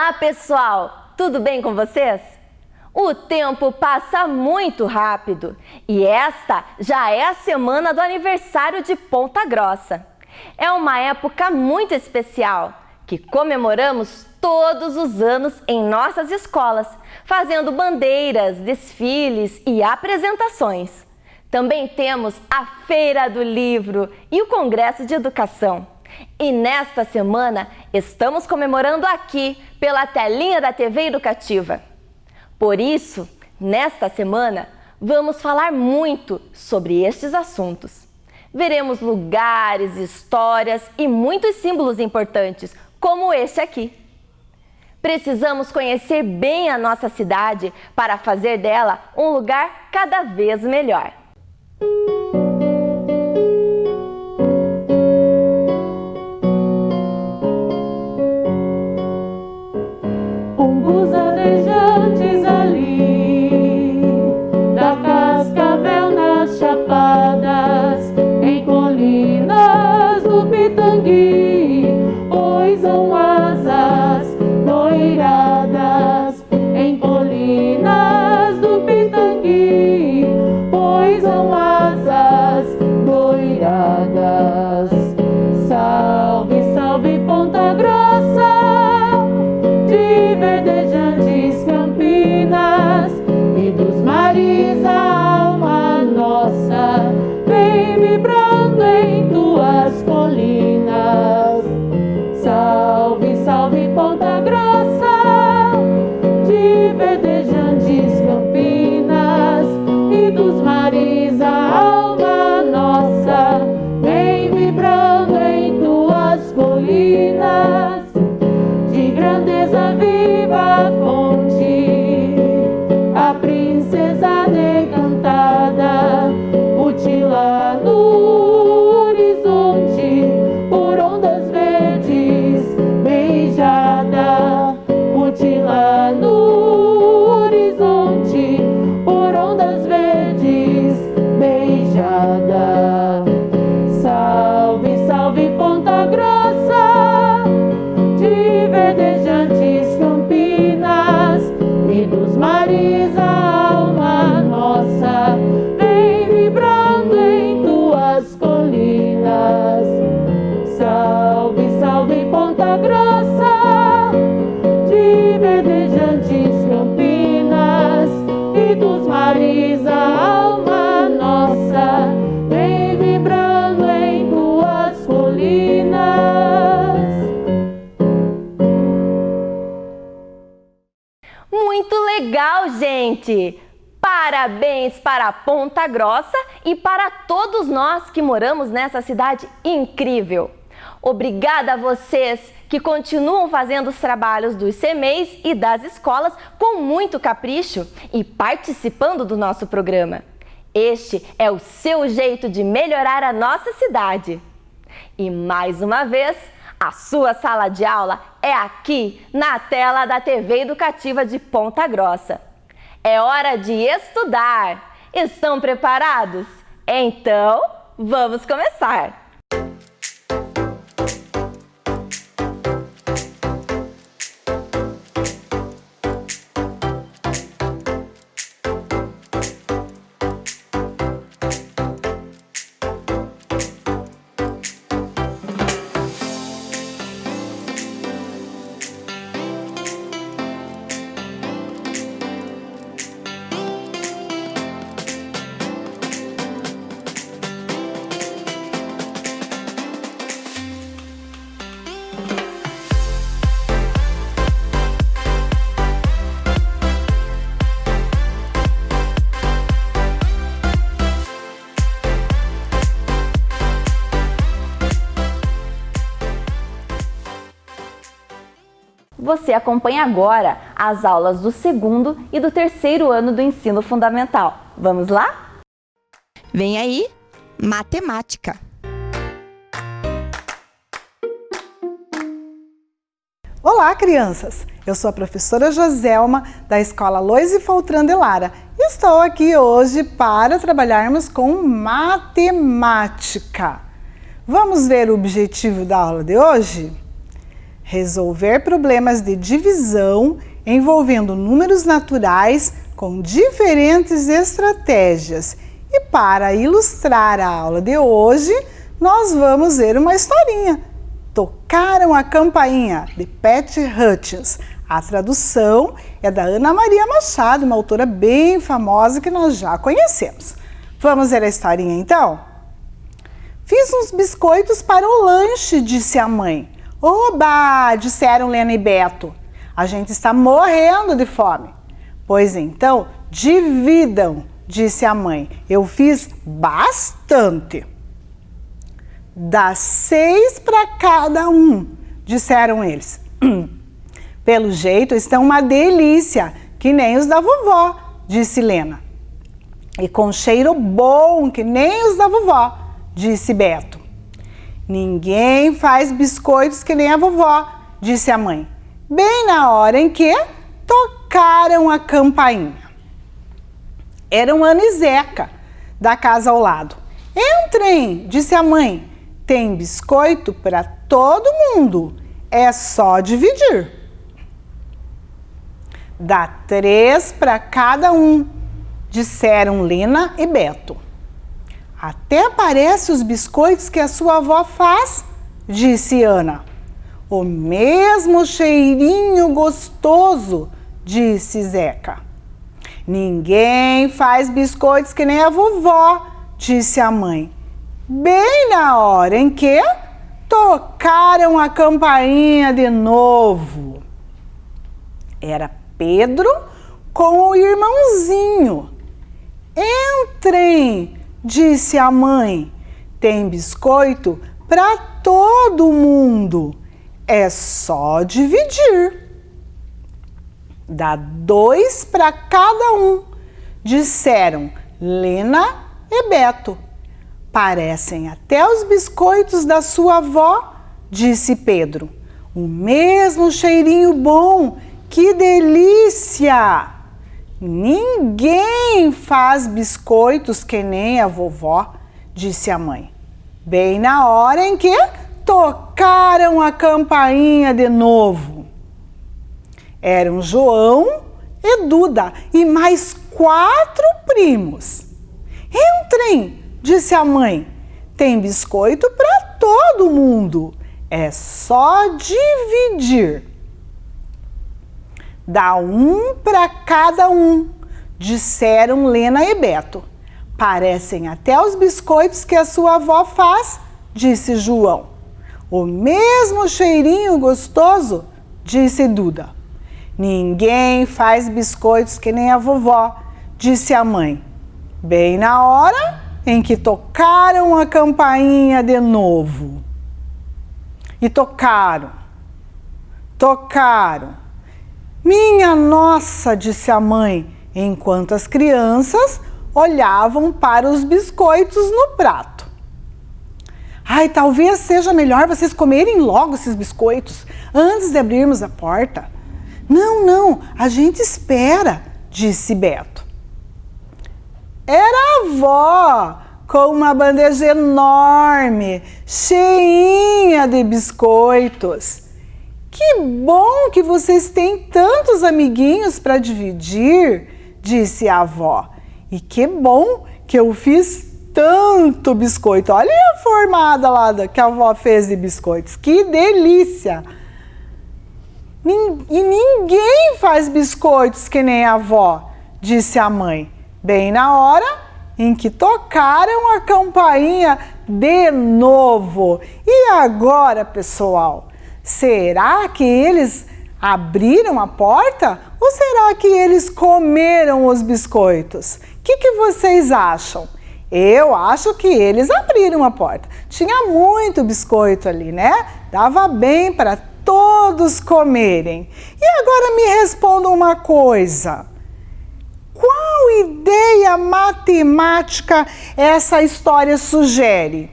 Olá, pessoal! Tudo bem com vocês? O tempo passa muito rápido e esta já é a semana do aniversário de Ponta Grossa. É uma época muito especial que comemoramos todos os anos em nossas escolas, fazendo bandeiras, desfiles e apresentações. Também temos a Feira do Livro e o Congresso de Educação. E nesta semana estamos comemorando aqui pela telinha da TV Educativa. Por isso, nesta semana, vamos falar muito sobre estes assuntos. Veremos lugares, histórias e muitos símbolos importantes, como este aqui. Precisamos conhecer bem a nossa cidade para fazer dela um lugar cada vez melhor. Pombos andejantes ali, da Cascavel nas chapadas, em colinas do Pitangui, poisam asas doiradas, em colinas do Pitangui, poisam asas doiradas. Salve, salve Ponta Grossa, de verdejantes campinas e dos mares a alma nossa vem vibrando em tuas colinas. Salve, salve Ponta Grossa, de verdejantes campinas e dos mares a alma nossa vem vibrando em tuas colinas. De grandeza viva a fonte, a princesa decantada, butila no horizonte, por ondas verdes beijada, butila no horizonte, por ondas verdes beijada. Salve, salve Ponta Grossa, de verdejantes campinas e dos mares a alma nossa vem vibrando em tuas colinas. Salve, salve Ponta Grossa, de verdejantes campinas e dos mares a alma nossa vem vibrando em tuas colinas. Muito legal, gente! Parabéns para Ponta Grossa e para todos nós que moramos nessa cidade incrível! Obrigada a vocês que continuam fazendo os trabalhos dos CMEs e das escolas com muito capricho e participando do nosso programa. Este é o seu jeito de melhorar a nossa cidade. E mais uma vez, a sua sala de aula é aqui na tela da TV Educativa de Ponta Grossa. É hora de estudar! Estão preparados? Então, vamos começar! Você acompanha agora as aulas do segundo e do terceiro ano do ensino fundamental. Vamos lá? Vem aí, matemática. Olá, crianças! Eu sou a professora Joselma, da Escola Loise Foltran de Lara, e estou aqui hoje para trabalharmos com matemática. Vamos ver o objetivo da aula de hoje? resolver problemas de divisão envolvendo números naturais com diferentes estratégias. E para ilustrar a aula de hoje, nós vamos ver uma historinha. Tocaram a Campainha, de Pat Hutchins. A tradução é da Ana Maria Machado, uma autora bem famosa que nós já conhecemos. Vamos ver a historinha então? Fiz uns biscoitos para o lanche, disse a mãe. Oba, disseram Lena e Beto. A gente está morrendo de fome. Pois então, dividam, disse a mãe. Eu fiz bastante. Dá 6 para cada um, disseram eles. Pelo jeito, estão uma delícia, que nem os da vovó, disse Lena. E com cheiro bom, que nem os da vovó, disse Beto. Ninguém faz biscoitos que nem a vovó, disse a mãe. Bem na hora em que tocaram a campainha. Eram Ana e Zeca, da casa ao lado. Entrem, disse a mãe. Tem biscoito para todo mundo. É só dividir. Dá 3 para cada um, disseram Lena e Beto. Até parece os biscoitos que a sua avó faz, disse Ana. O mesmo cheirinho gostoso, disse Zeca. Ninguém faz biscoitos que nem a vovó, disse a mãe. Bem na hora em que tocaram a campainha de novo. Era Pedro com o irmãozinho. Entrem, disse a mãe. Tem biscoito para todo mundo. É só dividir. Dá 2 para cada um, disseram Lena e Beto. Parecem até os biscoitos da sua avó, disse Pedro. O mesmo cheirinho bom, que delícia! Ninguém faz biscoitos que nem a vovó, disse a mãe. Bem na hora em que tocaram a campainha de novo. Eram João e Duda e mais 4 primos. Entrem, disse a mãe. Tem biscoito para todo mundo. É só dividir. Dá 1 para cada um, disseram Lena e Beto. Parecem até os biscoitos que a sua avó faz, disse João. O mesmo cheirinho gostoso, disse Duda. Ninguém faz biscoitos que nem a vovó, disse a mãe. Bem na hora em que tocaram a campainha de novo. E tocaram. Minha nossa, disse a mãe, enquanto as crianças olhavam para os biscoitos no prato. Ai, talvez seja melhor vocês comerem logo esses biscoitos antes de abrirmos a porta. Não, a gente espera, disse Beto. Era a avó, com uma bandeja enorme, cheinha de biscoitos. Que bom que vocês têm tantos amiguinhos para dividir, disse a avó. E que bom que eu fiz tanto biscoito. Olha a formada lá que a avó fez de biscoitos. Que delícia! E ninguém faz biscoitos que nem a avó, disse a mãe. Bem na hora em que tocaram a campainha de novo. E agora, pessoal? Será que eles abriram a porta ou será que eles comeram os biscoitos? O que vocês acham? Eu acho que eles abriram a porta. Tinha muito biscoito ali, né? Dava bem para todos comerem. E agora me respondam uma coisa. Qual ideia matemática essa história sugere?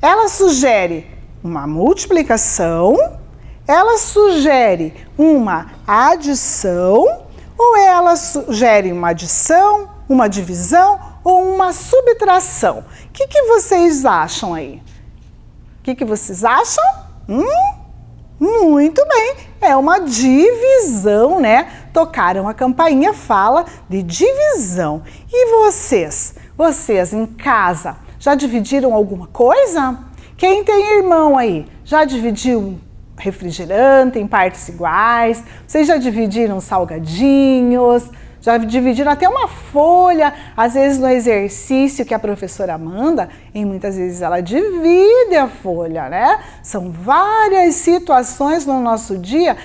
Ela sugere uma multiplicação, ela sugere uma adição, ou ela sugere uma adição, uma divisão ou uma subtração? O que vocês acham aí? O que vocês acham? Muito bem, é uma divisão, né? Tocaram a campainha, fala de divisão. E vocês? Vocês em casa já dividiram alguma coisa? Quem tem irmão aí? Já dividiu um refrigerante em partes iguais? Vocês já dividiram salgadinhos? Já dividiram até uma folha, às vezes no exercício que a professora manda, e muitas vezes ela divide a folha, né? São várias situações no nosso dia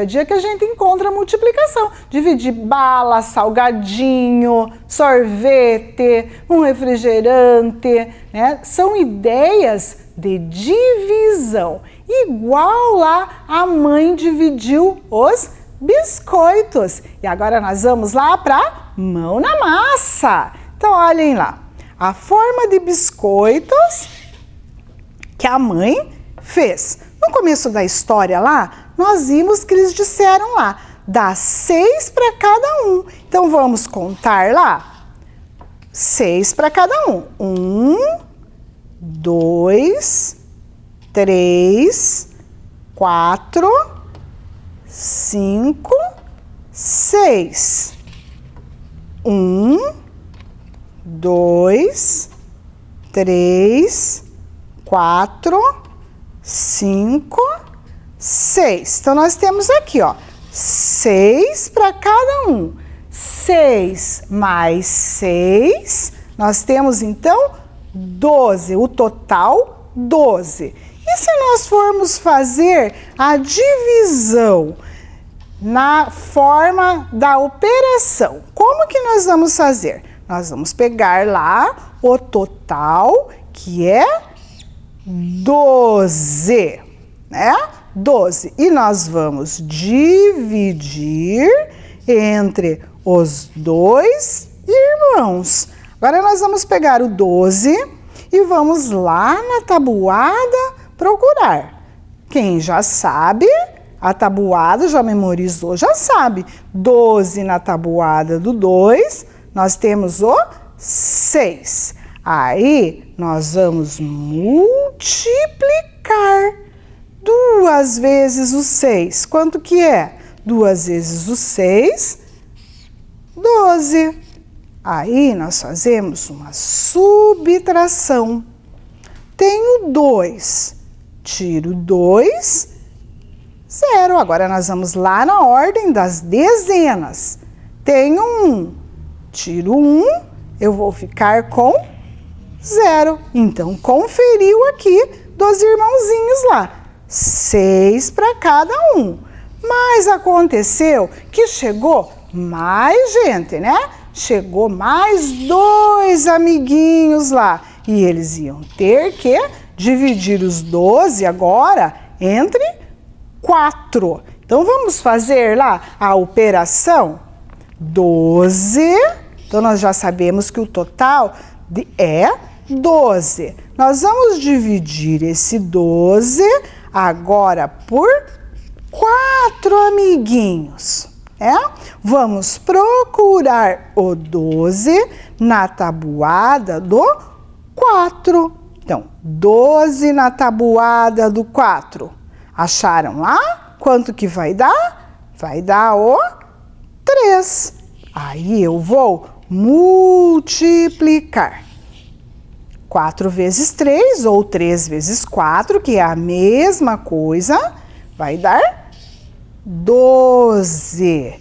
a dia, que a gente encontra a multiplicação. Dividir bala, salgadinho, sorvete, um refrigerante, né? São ideias de divisão. Igual lá a mãe dividiu os biscoitos. E agora nós vamos lá para mão na massa. Então, olhem lá. A forma de biscoitos que a mãe fez. No começo da história lá, nós vimos que eles disseram lá, dá 6 para cada um. Então, vamos contar lá. 6 para cada um. 1, 2, 3, 4, 5, 6. 1, 2, 3, 4, 5, 6. Então, nós temos aqui, ó, 6 para cada um. 6 mais 6, nós temos, então, 12. O total, 12. E se nós formos fazer a divisão na forma da operação, como que nós vamos fazer? Nós vamos pegar lá o total, que é 12, né? 12. E nós vamos dividir entre os dois irmãos. Agora nós vamos pegar o 12 e vamos lá na tabuada procurar. Quem já sabe, a tabuada já memorizou, já sabe. 12 na tabuada do 2, nós temos o 6. Aí, nós vamos multiplicar 2 vezes o 6. Quanto que é? 2 vezes o 6, 12. Aí, nós fazemos uma subtração. Tenho 2. Tiro 2, 0. Agora, nós vamos lá na ordem das dezenas. Tenho 1. Tiro 1, eu vou ficar com 0. Então, conferiu aqui dos irmãozinhos lá. 6 para cada um. Mas aconteceu que chegou mais gente, né? Chegou mais 2 amiguinhos lá. E eles iam ter que dividir os 12 agora entre 4. Então, vamos fazer lá a operação 12. Então, nós já sabemos que o total é 12. Nós vamos dividir esse 12 agora por 4 amiguinhos. Vamos procurar o 12 na tabuada do 4. Então, 12 na tabuada do 4. Acharam lá? Quanto que vai dar? Vai dar o 3. Aí eu vou multiplicar. 4 vezes 3 ou 3 vezes 4, que é a mesma coisa, vai dar 12.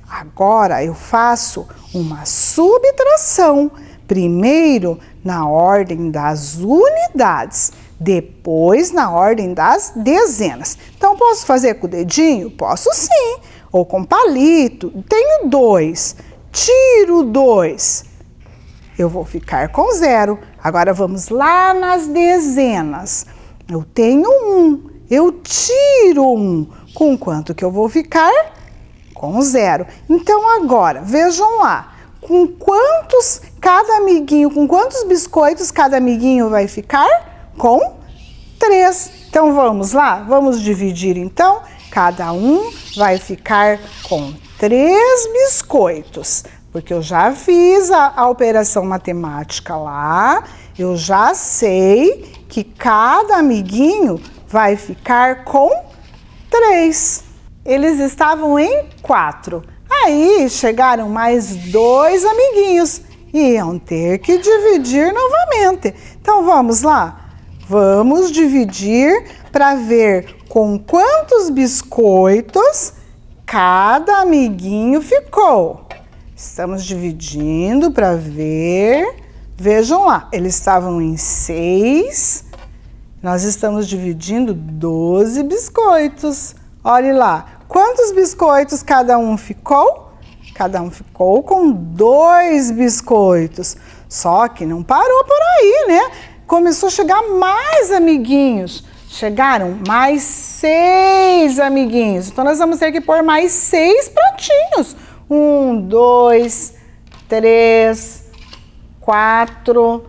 Agora eu faço uma subtração. Primeiro na ordem das unidades, depois na ordem das dezenas. Então, posso fazer com o dedinho? Posso sim. Ou com palito. Tenho 2. Tiro 2. Eu vou ficar com 0. Agora, vamos lá nas dezenas. Eu tenho 1. Eu tiro 1. Com quanto que eu vou ficar? Com 0. Então, agora, vejam lá. Com quantos biscoitos cada amiguinho vai ficar? Com 3. Então, vamos lá? Vamos dividir, então. Cada um vai ficar com 3 biscoitos. Porque eu já fiz a operação matemática lá. Eu já sei que cada amiguinho vai ficar com 3. Eles estavam em 4. Aí chegaram mais 2 amiguinhos e iam ter que dividir novamente. Então vamos lá? Vamos dividir para ver com quantos biscoitos cada amiguinho ficou. Estamos dividindo para ver. Vejam lá, eles estavam em 6. Nós estamos dividindo 12 biscoitos. Olhe lá, quantos biscoitos cada um ficou? Cada um ficou com 2 biscoitos. Só que não parou por aí, né? Começou a chegar mais amiguinhos. Chegaram mais 6 amiguinhos. Então, nós vamos ter que pôr mais 6 pratinhos. 1, 2, 3, 4,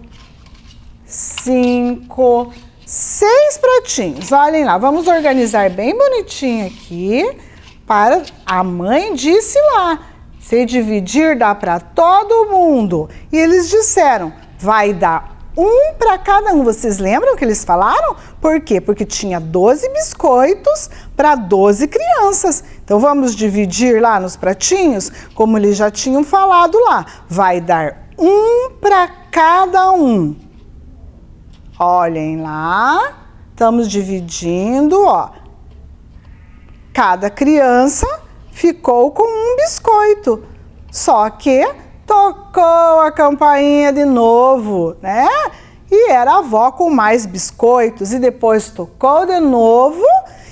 5, 6 pratinhos. Olhem lá, vamos organizar bem bonitinho aqui. Para a mãe disse lá, se dividir dá para todo mundo. E eles disseram, vai dar 1 para cada um. Vocês lembram que eles falaram? Por quê? Porque tinha 12 biscoitos para 12 crianças. Então vamos dividir lá nos pratinhos, como eles já tinham falado lá. Vai dar 1 para cada um. Olhem lá, estamos dividindo, ó. Cada criança ficou com 1 biscoito. Só que tocou a campainha de novo, né? E era a avó com mais biscoitos. E depois tocou de novo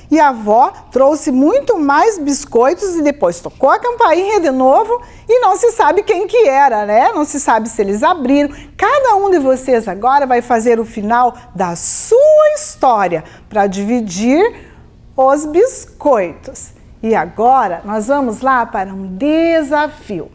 e a avó trouxe muito mais biscoitos e depois tocou a campainha de novo e não se sabe quem que era, né? Não se sabe se eles abriram. Cada um de vocês agora vai fazer o final da sua história para dividir os biscoitos. E agora nós vamos lá para um desafio.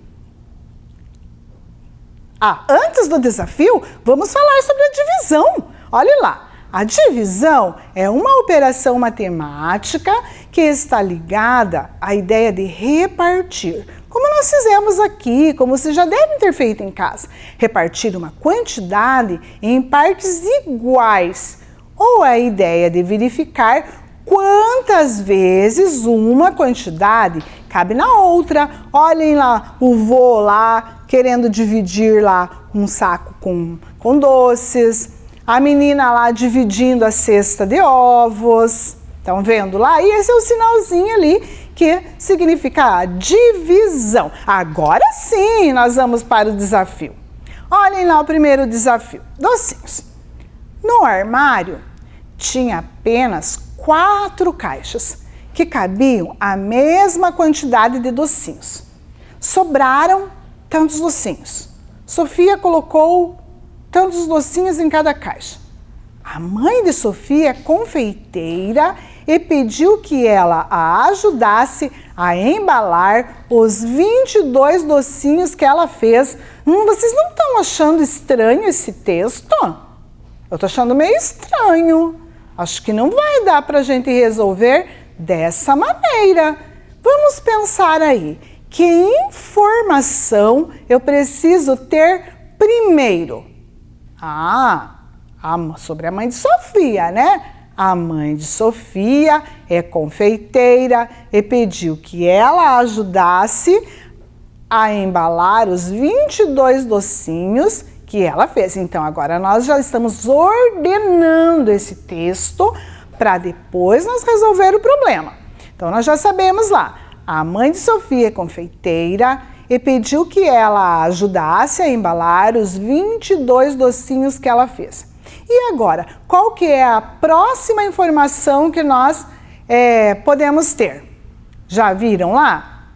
Antes do desafio, vamos falar sobre a divisão. Olha lá, a divisão é uma operação matemática que está ligada à ideia de repartir. Como nós fizemos aqui, como vocês já devem ter feito em casa. Repartir uma quantidade em partes iguais. Ou a ideia de verificar quantas vezes uma quantidade cabe na outra. Olhem lá, o vô lá querendo dividir lá um saco com doces, a menina lá dividindo a cesta de ovos. Estão vendo lá? E esse é o sinalzinho ali que significa a divisão. Agora sim, nós vamos para o desafio. Olhem lá o primeiro desafio. Docinhos. No armário tinha apenas 4 caixas que cabiam a mesma quantidade de docinhos. Sobraram tantos docinhos. Sofia colocou tantos docinhos em cada caixa. A mãe de Sofia é confeiteira e pediu que ela a ajudasse a embalar os 22 docinhos que ela fez. Vocês não estão achando estranho esse texto? Eu estou achando meio estranho. Acho que não vai dar para a gente resolver dessa maneira. Vamos pensar aí. Que informação eu preciso ter primeiro? Sobre a mãe de Sofia, né? A mãe de Sofia é confeiteira e pediu que ela ajudasse a embalar os 22 docinhos que ela fez. Então, agora nós já estamos ordenando esse texto para depois nós resolver o problema. Então, nós já sabemos lá. A mãe de Sofia é confeiteira e pediu que ela ajudasse a embalar os 22 docinhos que ela fez. E agora, qual que é a próxima informação que nós podemos ter? Já viram lá?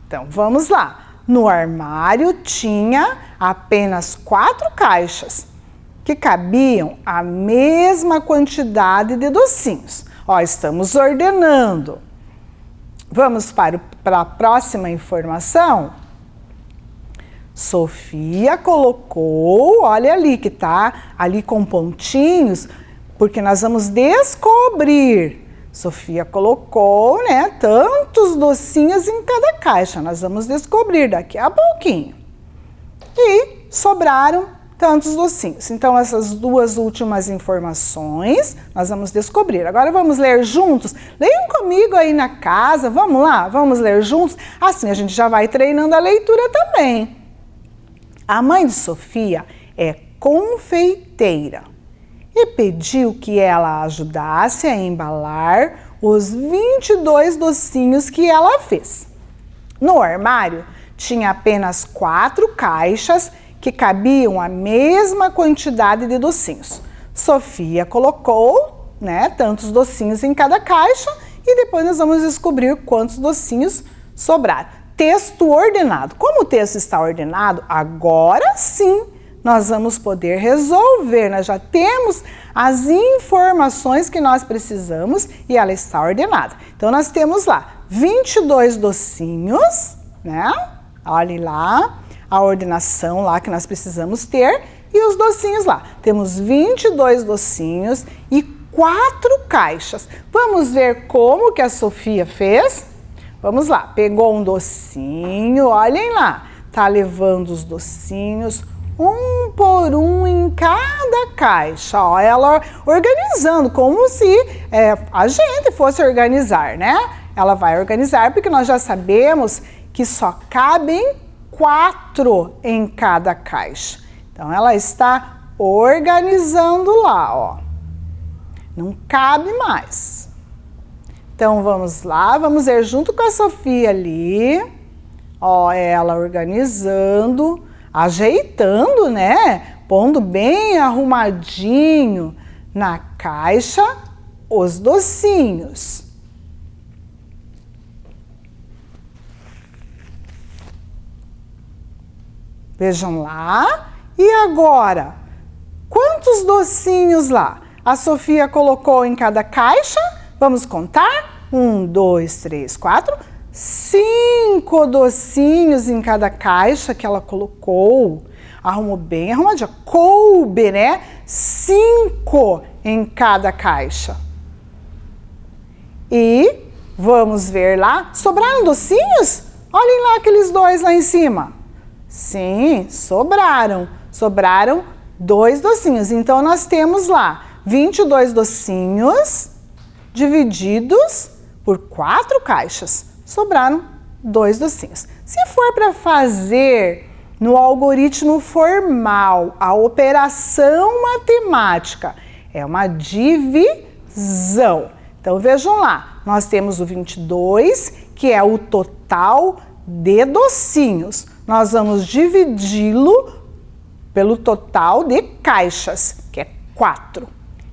Então, vamos lá. No armário tinha apenas 4 caixas que cabiam a mesma quantidade de docinhos. Ó, estamos ordenando. Vamos para a próxima informação. Sofia colocou, olha ali que tá ali com pontinhos, porque nós vamos descobrir. Sofia colocou, né, tantos docinhos em cada caixa. Nós vamos descobrir daqui a pouquinho. E sobraram tantos docinhos. Então, essas duas últimas informações nós vamos descobrir. Agora vamos ler juntos? Leiam comigo aí na casa, vamos lá? Vamos ler juntos? Assim a gente já vai treinando a leitura também. A mãe de Sofia é confeiteira e pediu que ela ajudasse a embalar os 22 docinhos que ela fez. No armário tinha apenas 4 caixas que cabiam a mesma quantidade de docinhos. Sofia colocou, tantos docinhos em cada caixa e depois nós vamos descobrir quantos docinhos sobraram. Texto ordenado. Como o texto está ordenado, agora sim nós vamos poder resolver. Nós já temos as informações que nós precisamos e ela está ordenada. Então nós temos lá 22 docinhos, Olhem lá a ordenação lá que nós precisamos ter e os docinhos lá. Temos 22 docinhos e 4 caixas. Vamos ver como que a Sofia fez? Vamos lá, pegou um docinho, olhem lá, tá levando os docinhos um por um em cada caixa, ó, ela organizando como se a gente fosse organizar, Ela vai organizar porque nós já sabemos que só cabem 4 em cada caixa. Então, ela está organizando lá, ó. Não cabe mais. Então, vamos lá, vamos ver junto com a Sofia ali. Ó, ela organizando, ajeitando, Pondo bem arrumadinho na caixa os docinhos. Vejam lá. E agora? Quantos docinhos lá a Sofia colocou em cada caixa? Vamos contar? 1, 2, 3, 4, 5 docinhos em cada caixa que ela colocou. Arrumou bem arrumadinha. Coube, 5 em cada caixa. E vamos ver lá. Sobraram docinhos? Olhem lá aqueles 2 lá em cima. Sim, sobraram. Sobraram 2 docinhos. Então, nós temos lá 22 docinhos divididos por 4 caixas. Sobraram 2 docinhos. Se for para fazer no algoritmo formal, a operação matemática é uma divisão. Então, vejam lá, nós temos o 22, que é o total de docinhos. Nós vamos dividi-lo pelo total de caixas, que é 4.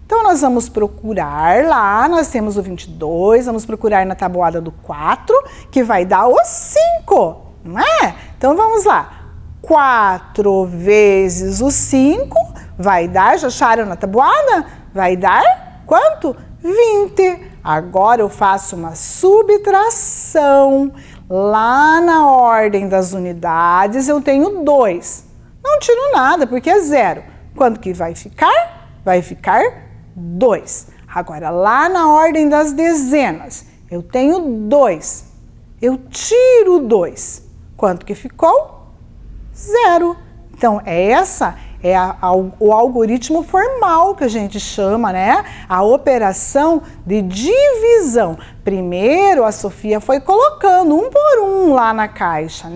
Então, nós vamos procurar lá, nós temos o 22, vamos procurar na tabuada do 4, que vai dar o 5, não é? Então, vamos lá. 4 vezes o 5 vai dar, já acharam na tabuada? Vai dar quanto? 20. Agora eu faço uma subtração. Lá na ordem das unidades eu tenho 2. Não tiro nada porque é 0. Quanto que vai ficar? Vai ficar 2. Agora lá na ordem das dezenas eu tenho 2. Eu tiro 2. Quanto que ficou? 0. Então essa é o algoritmo formal que a gente chama, A operação de divisão. Primeiro a Sofia foi colocando um por um lá na caixa,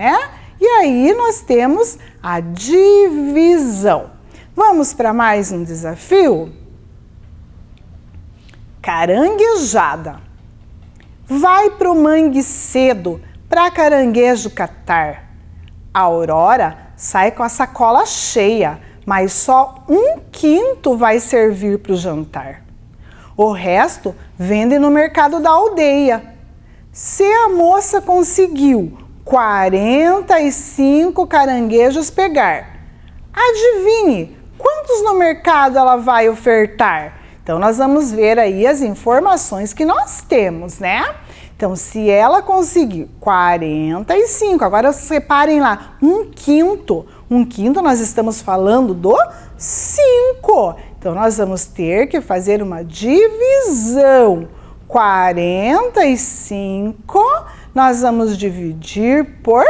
E aí nós temos a divisão. Vamos para mais um desafio? Caranguejada. Vai pro mangue cedo para caranguejo catar. A Aurora sai com a sacola cheia, mas só 1/5 vai servir para o jantar. O resto vende no mercado da aldeia. Se a moça conseguiu 45 caranguejos pegar, adivinhe quantos no mercado ela vai ofertar? Então, nós vamos ver aí as informações que nós temos, Então, se ela conseguir 45, agora separem lá, 1/5. 1/5 nós estamos falando do 5. Então, nós vamos ter que fazer uma divisão. 45, nós vamos dividir por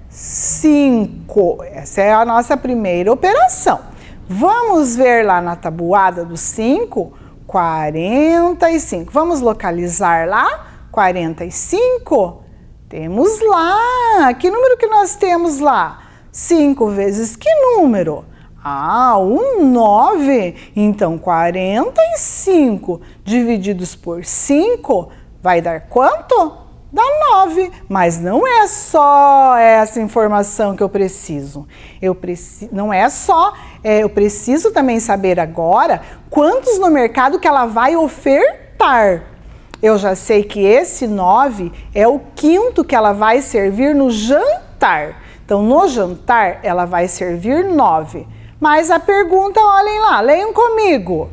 5. Essa é a nossa primeira operação. Vamos ver lá na tabuada do 5, 45. Vamos localizar lá? 45? Temos lá. Que número que nós temos lá? 5 vezes que número? O 9. Então, 45 divididos por 5 vai dar quanto? Dá 9. Mas não é só essa informação que eu preciso. Eu preciso também saber agora quantos no mercado que ela vai ofertar. Eu já sei que esse 9 é o quinto que ela vai servir no jantar. Então, no jantar, ela vai servir 9. Mas a pergunta, olhem lá, leiam comigo.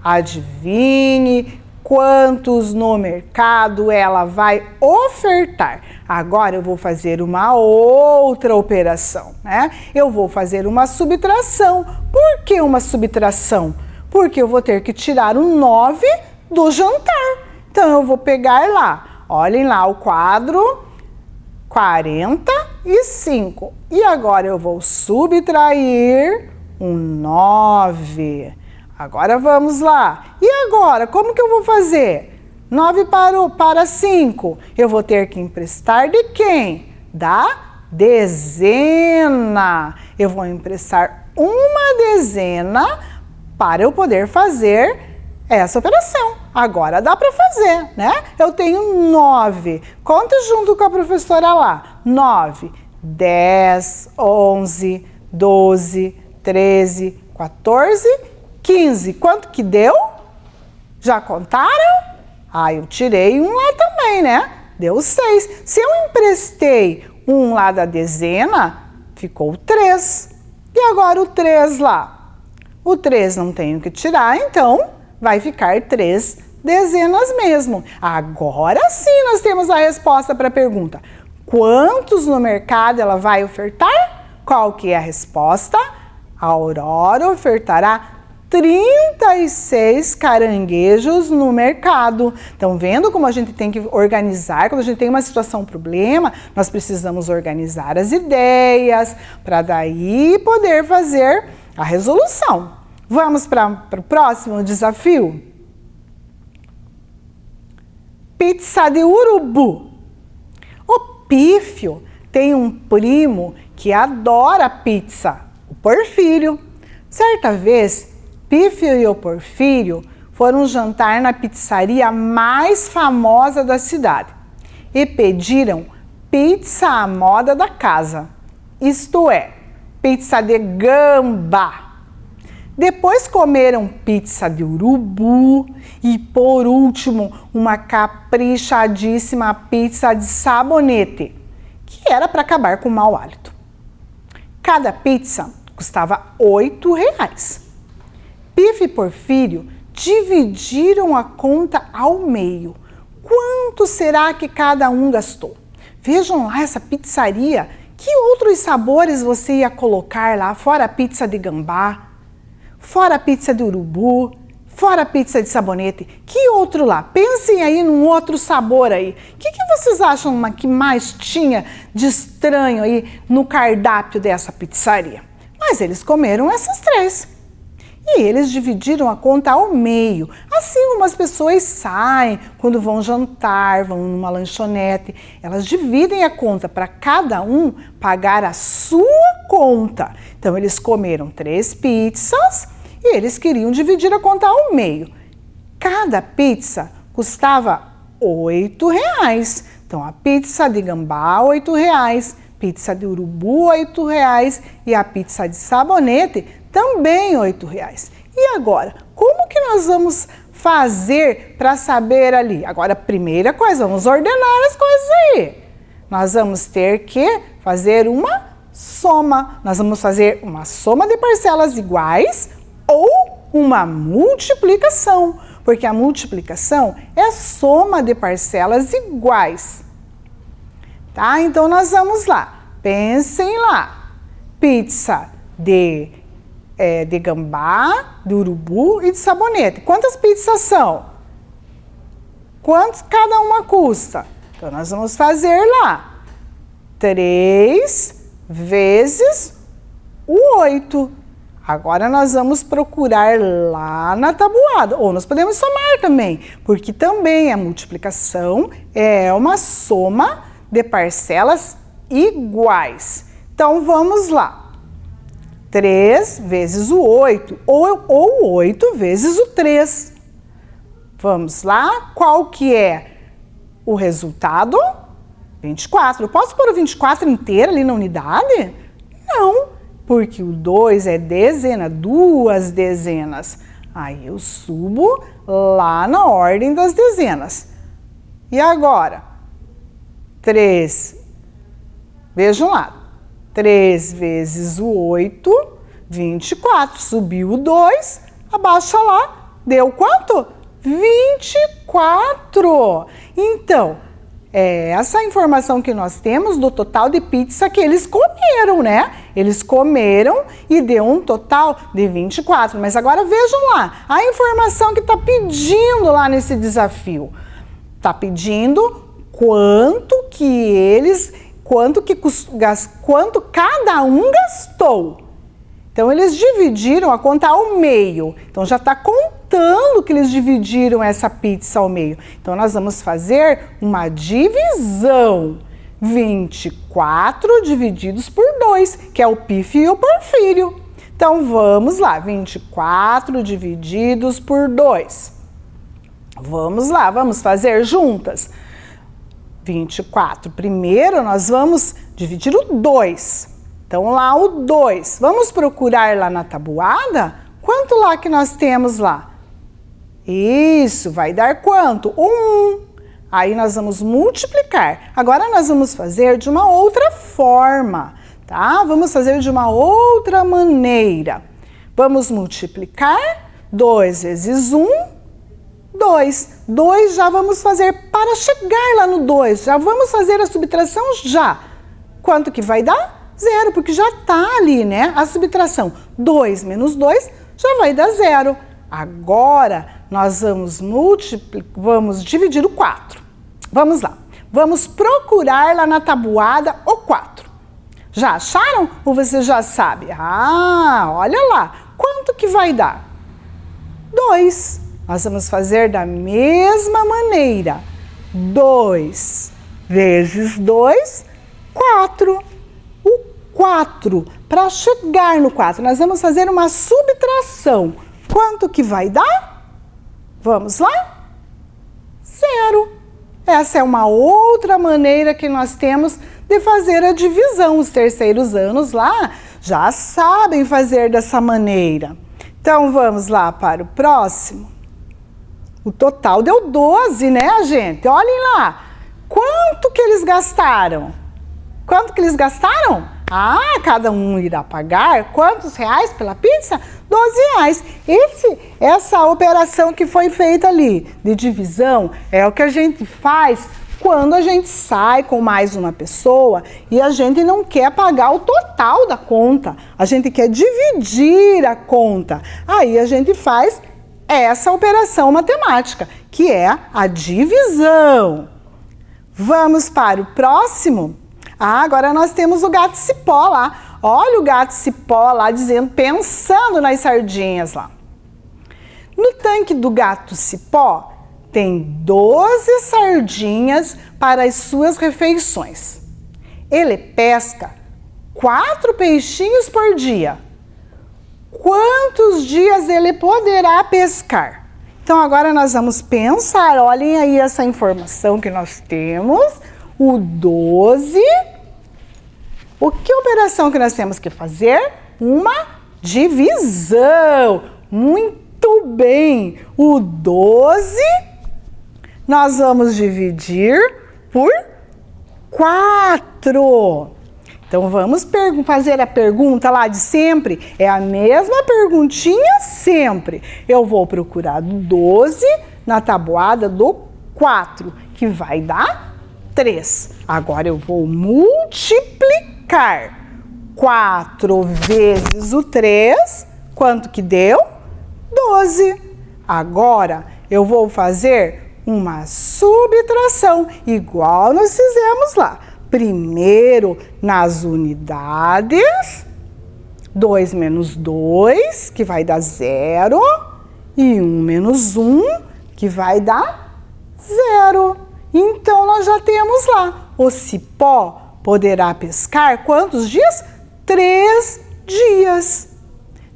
Adivinhe quantos no mercado ela vai ofertar. Agora eu vou fazer uma outra operação, né? Eu vou fazer uma subtração. Por que uma subtração? Porque eu vou ter que tirar o 9 do jantar. Então eu vou pegar lá, olhem lá o quadro, 45. E agora eu vou subtrair um 9. Agora vamos lá. E agora, como que eu vou fazer? 9 para 5. Eu vou ter que emprestar de quem? Da dezena. Eu vou emprestar uma dezena para eu poder fazer essa operação. Agora dá para fazer, né? Eu tenho 9. Conta junto com a professora lá. 9, 10, 11, 12, 13, 14, 15. Quanto que deu? Já contaram? Eu tirei um lá também, né? Deu 6. Se eu emprestei um lá da dezena, ficou 3. E agora o 3 lá? O 3 não tenho que tirar, então vai ficar 3 dezenas mesmo. Agora sim nós temos a resposta para a pergunta. Quantos no mercado ela vai ofertar? Qual que é a resposta? A Aurora ofertará 36 caranguejos no mercado. Então, vendo como a gente tem que organizar, quando a gente tem uma situação, um problema, nós precisamos organizar as ideias para daí poder fazer a resolução. Vamos para o próximo desafio? Pizza de urubu. O Pífio tem um primo que adora pizza, o Porfírio. Certa vez, Pífio e o Porfírio foram jantar na pizzaria mais famosa da cidade e pediram pizza à moda da casa, isto é, pizza de gambá. Depois comeram pizza de urubu e, por último, uma caprichadíssima pizza de sabonete, que era para acabar com o mau hálito. Cada pizza custava R$8. Pífio e Porfírio dividiram a conta ao meio. Quanto será que cada um gastou? Vejam lá essa pizzaria. Que outros sabores você ia colocar lá, fora a pizza de gambá? Fora a pizza de urubu, fora a pizza de sabonete, que outro lá? Pensem aí num outro sabor aí. O que vocês acham que mais tinha de estranho aí no cardápio dessa pizzaria? Mas eles comeram essas 3. E eles dividiram a conta ao meio. Assim como as pessoas saem quando vão jantar, vão numa lanchonete, elas dividem a conta para cada um pagar a sua conta. Então eles comeram 3 pizzas e eles queriam dividir a conta ao meio. Cada pizza custava R$8. Então a pizza de gambá, R$8, pizza de urubu, R$8 e a pizza de sabonete também R$8. E agora, como que nós vamos fazer para saber ali? Agora, a primeira coisa, vamos ordenar as coisas aí. Nós vamos ter que fazer uma soma. Nós vamos fazer uma soma de parcelas iguais ou uma multiplicação, porque a multiplicação é soma de parcelas iguais. Tá? Então, nós vamos lá. Pensem lá. Pizza de gambá, de urubu e de sabonete. Quantas pizzas são? Quanto cada uma custa? Então, nós vamos fazer lá. 3 vezes o 8. Agora nós vamos procurar lá na tabuada, ou nós podemos somar também, porque também a multiplicação é uma soma de parcelas iguais. Então vamos lá. 3 vezes o 8, ou 8 vezes o 3. Vamos lá, qual que é o resultado? 24. Eu posso pôr o 24 inteiro ali na unidade? Não, porque o 2 é dezena, 2 dezenas. Aí eu subo lá na ordem das dezenas. E agora? 3, vejam lá, 3 vezes o 8, 24. Subiu o 2, abaixa lá, deu quanto? 24. Então, é essa informação que nós temos do total de pizza que eles comeram, né? Eles comeram e deu um total de 24. Mas agora vejam lá, a informação que está pedindo lá nesse desafio. Está pedindo quanto cada um gastou. Então, eles dividiram a conta ao meio. Então, já está contando que eles dividiram essa pizza ao meio. Então, nós vamos fazer uma divisão. 24 divididos por 2, que é o Pífio e o Porfírio. Então, vamos lá. 24 divididos por 2. Vamos lá, vamos fazer juntas. 24. Primeiro, nós vamos dividir o 2. Então, lá o 2. Vamos procurar lá na tabuada? Quanto lá que nós temos lá? Isso, vai dar quanto? 1. Aí, nós vamos multiplicar. Agora, nós vamos fazer de uma outra forma, tá? Vamos fazer de uma outra maneira. Vamos multiplicar 2 vezes 1, 2. 2 já vamos fazer para chegar lá no 2. Já vamos fazer a subtração já. Quanto que vai dar? 0, porque já está ali, né? A subtração. 2 menos 2 já vai dar 0. Agora, nós vamos dividir o 4. Vamos lá. Vamos procurar lá na tabuada o 4. Já acharam? Ou você já sabe? Ah, olha lá. Quanto que vai dar? 2. Nós vamos fazer da mesma maneira. 2 vezes 2, 4. O 4, para chegar no 4, nós vamos fazer uma subtração. Quanto que vai dar? Vamos lá? 0. Essa é uma outra maneira que nós temos de fazer a divisão. Os terceiros anos lá já sabem fazer dessa maneira. Então, vamos lá para o próximo. O total deu 12, né, gente? Olhem lá. Quanto que eles gastaram? Quanto que eles gastaram? Ah, cada um irá pagar quantos reais pela pizza? 12 reais. Essa operação que foi feita ali de divisão é o que a gente faz quando a gente sai com mais uma pessoa e a gente não quer pagar o total da conta. A gente quer dividir a conta. Aí a gente faz essa operação matemática, que é a divisão. Vamos para o próximo? Ah, agora nós temos o gato cipó lá. Olha o gato cipó lá dizendo, pensando nas sardinhas lá. No tanque do gato cipó tem 12 sardinhas para as suas refeições. Ele pesca 4 peixinhos por dia. Quantos dias ele poderá pescar? Então agora nós vamos pensar, olhem aí essa informação que nós temos. O 12, que operação que nós temos que fazer? Uma divisão. Muito bem. O 12, nós vamos dividir por 4. Então, vamos fazer a pergunta lá de sempre. É a mesma perguntinha sempre. Eu vou procurar do 12 na tabuada do 4, que vai dar 3. Agora eu vou multiplicar 4 vezes o 3. Quanto que deu? 12. Agora eu vou fazer uma subtração, igual nós fizemos lá. Primeiro nas unidades, 2 menos 2, que vai dar 0, e 1 menos 1, que vai dar 0. Então, nós já temos lá, o cipó poderá pescar quantos dias? 3 dias.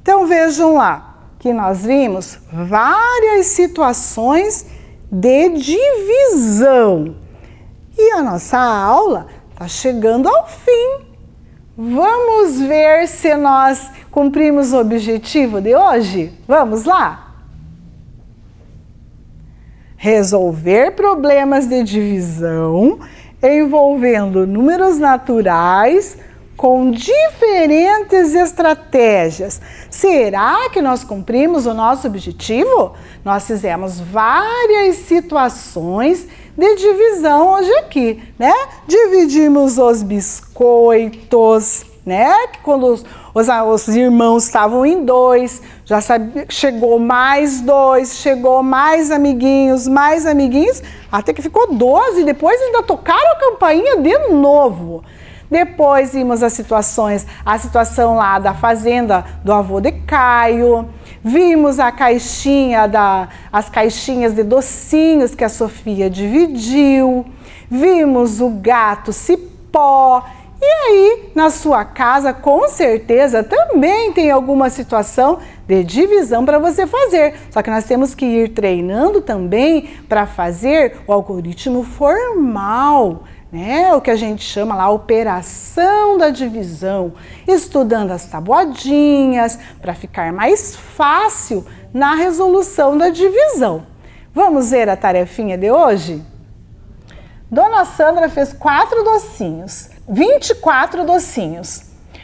Então, vejam lá que nós vimos várias situações de divisão. E a nossa aula está chegando ao fim. Vamos ver se nós cumprimos o objetivo de hoje? Vamos lá? Resolver problemas de divisão envolvendo números naturais com diferentes estratégias. Será que nós cumprimos o nosso objetivo? Nós fizemos várias situações de divisão hoje aqui, né? Dividimos os biscoitos, né? Que quando os irmãos estavam em 2, já sabia, chegou mais 2, chegou mais amiguinhos, até que ficou 12, depois ainda tocaram a campainha de novo. Depois vimos a situação lá da fazenda do avô de Caio, vimos as caixinhas de docinhos que a Sofia dividiu, vimos o gato cipó. E aí, na sua casa, com certeza, também tem alguma situação de divisão para você fazer. Só que nós temos que ir treinando também para fazer o algoritmo formal, né? O que a gente chama lá, operação da divisão. Estudando as tabuadinhas para ficar mais fácil na resolução da divisão. Vamos ver a tarefinha de hoje? Dona Sandra fez 24 docinhos.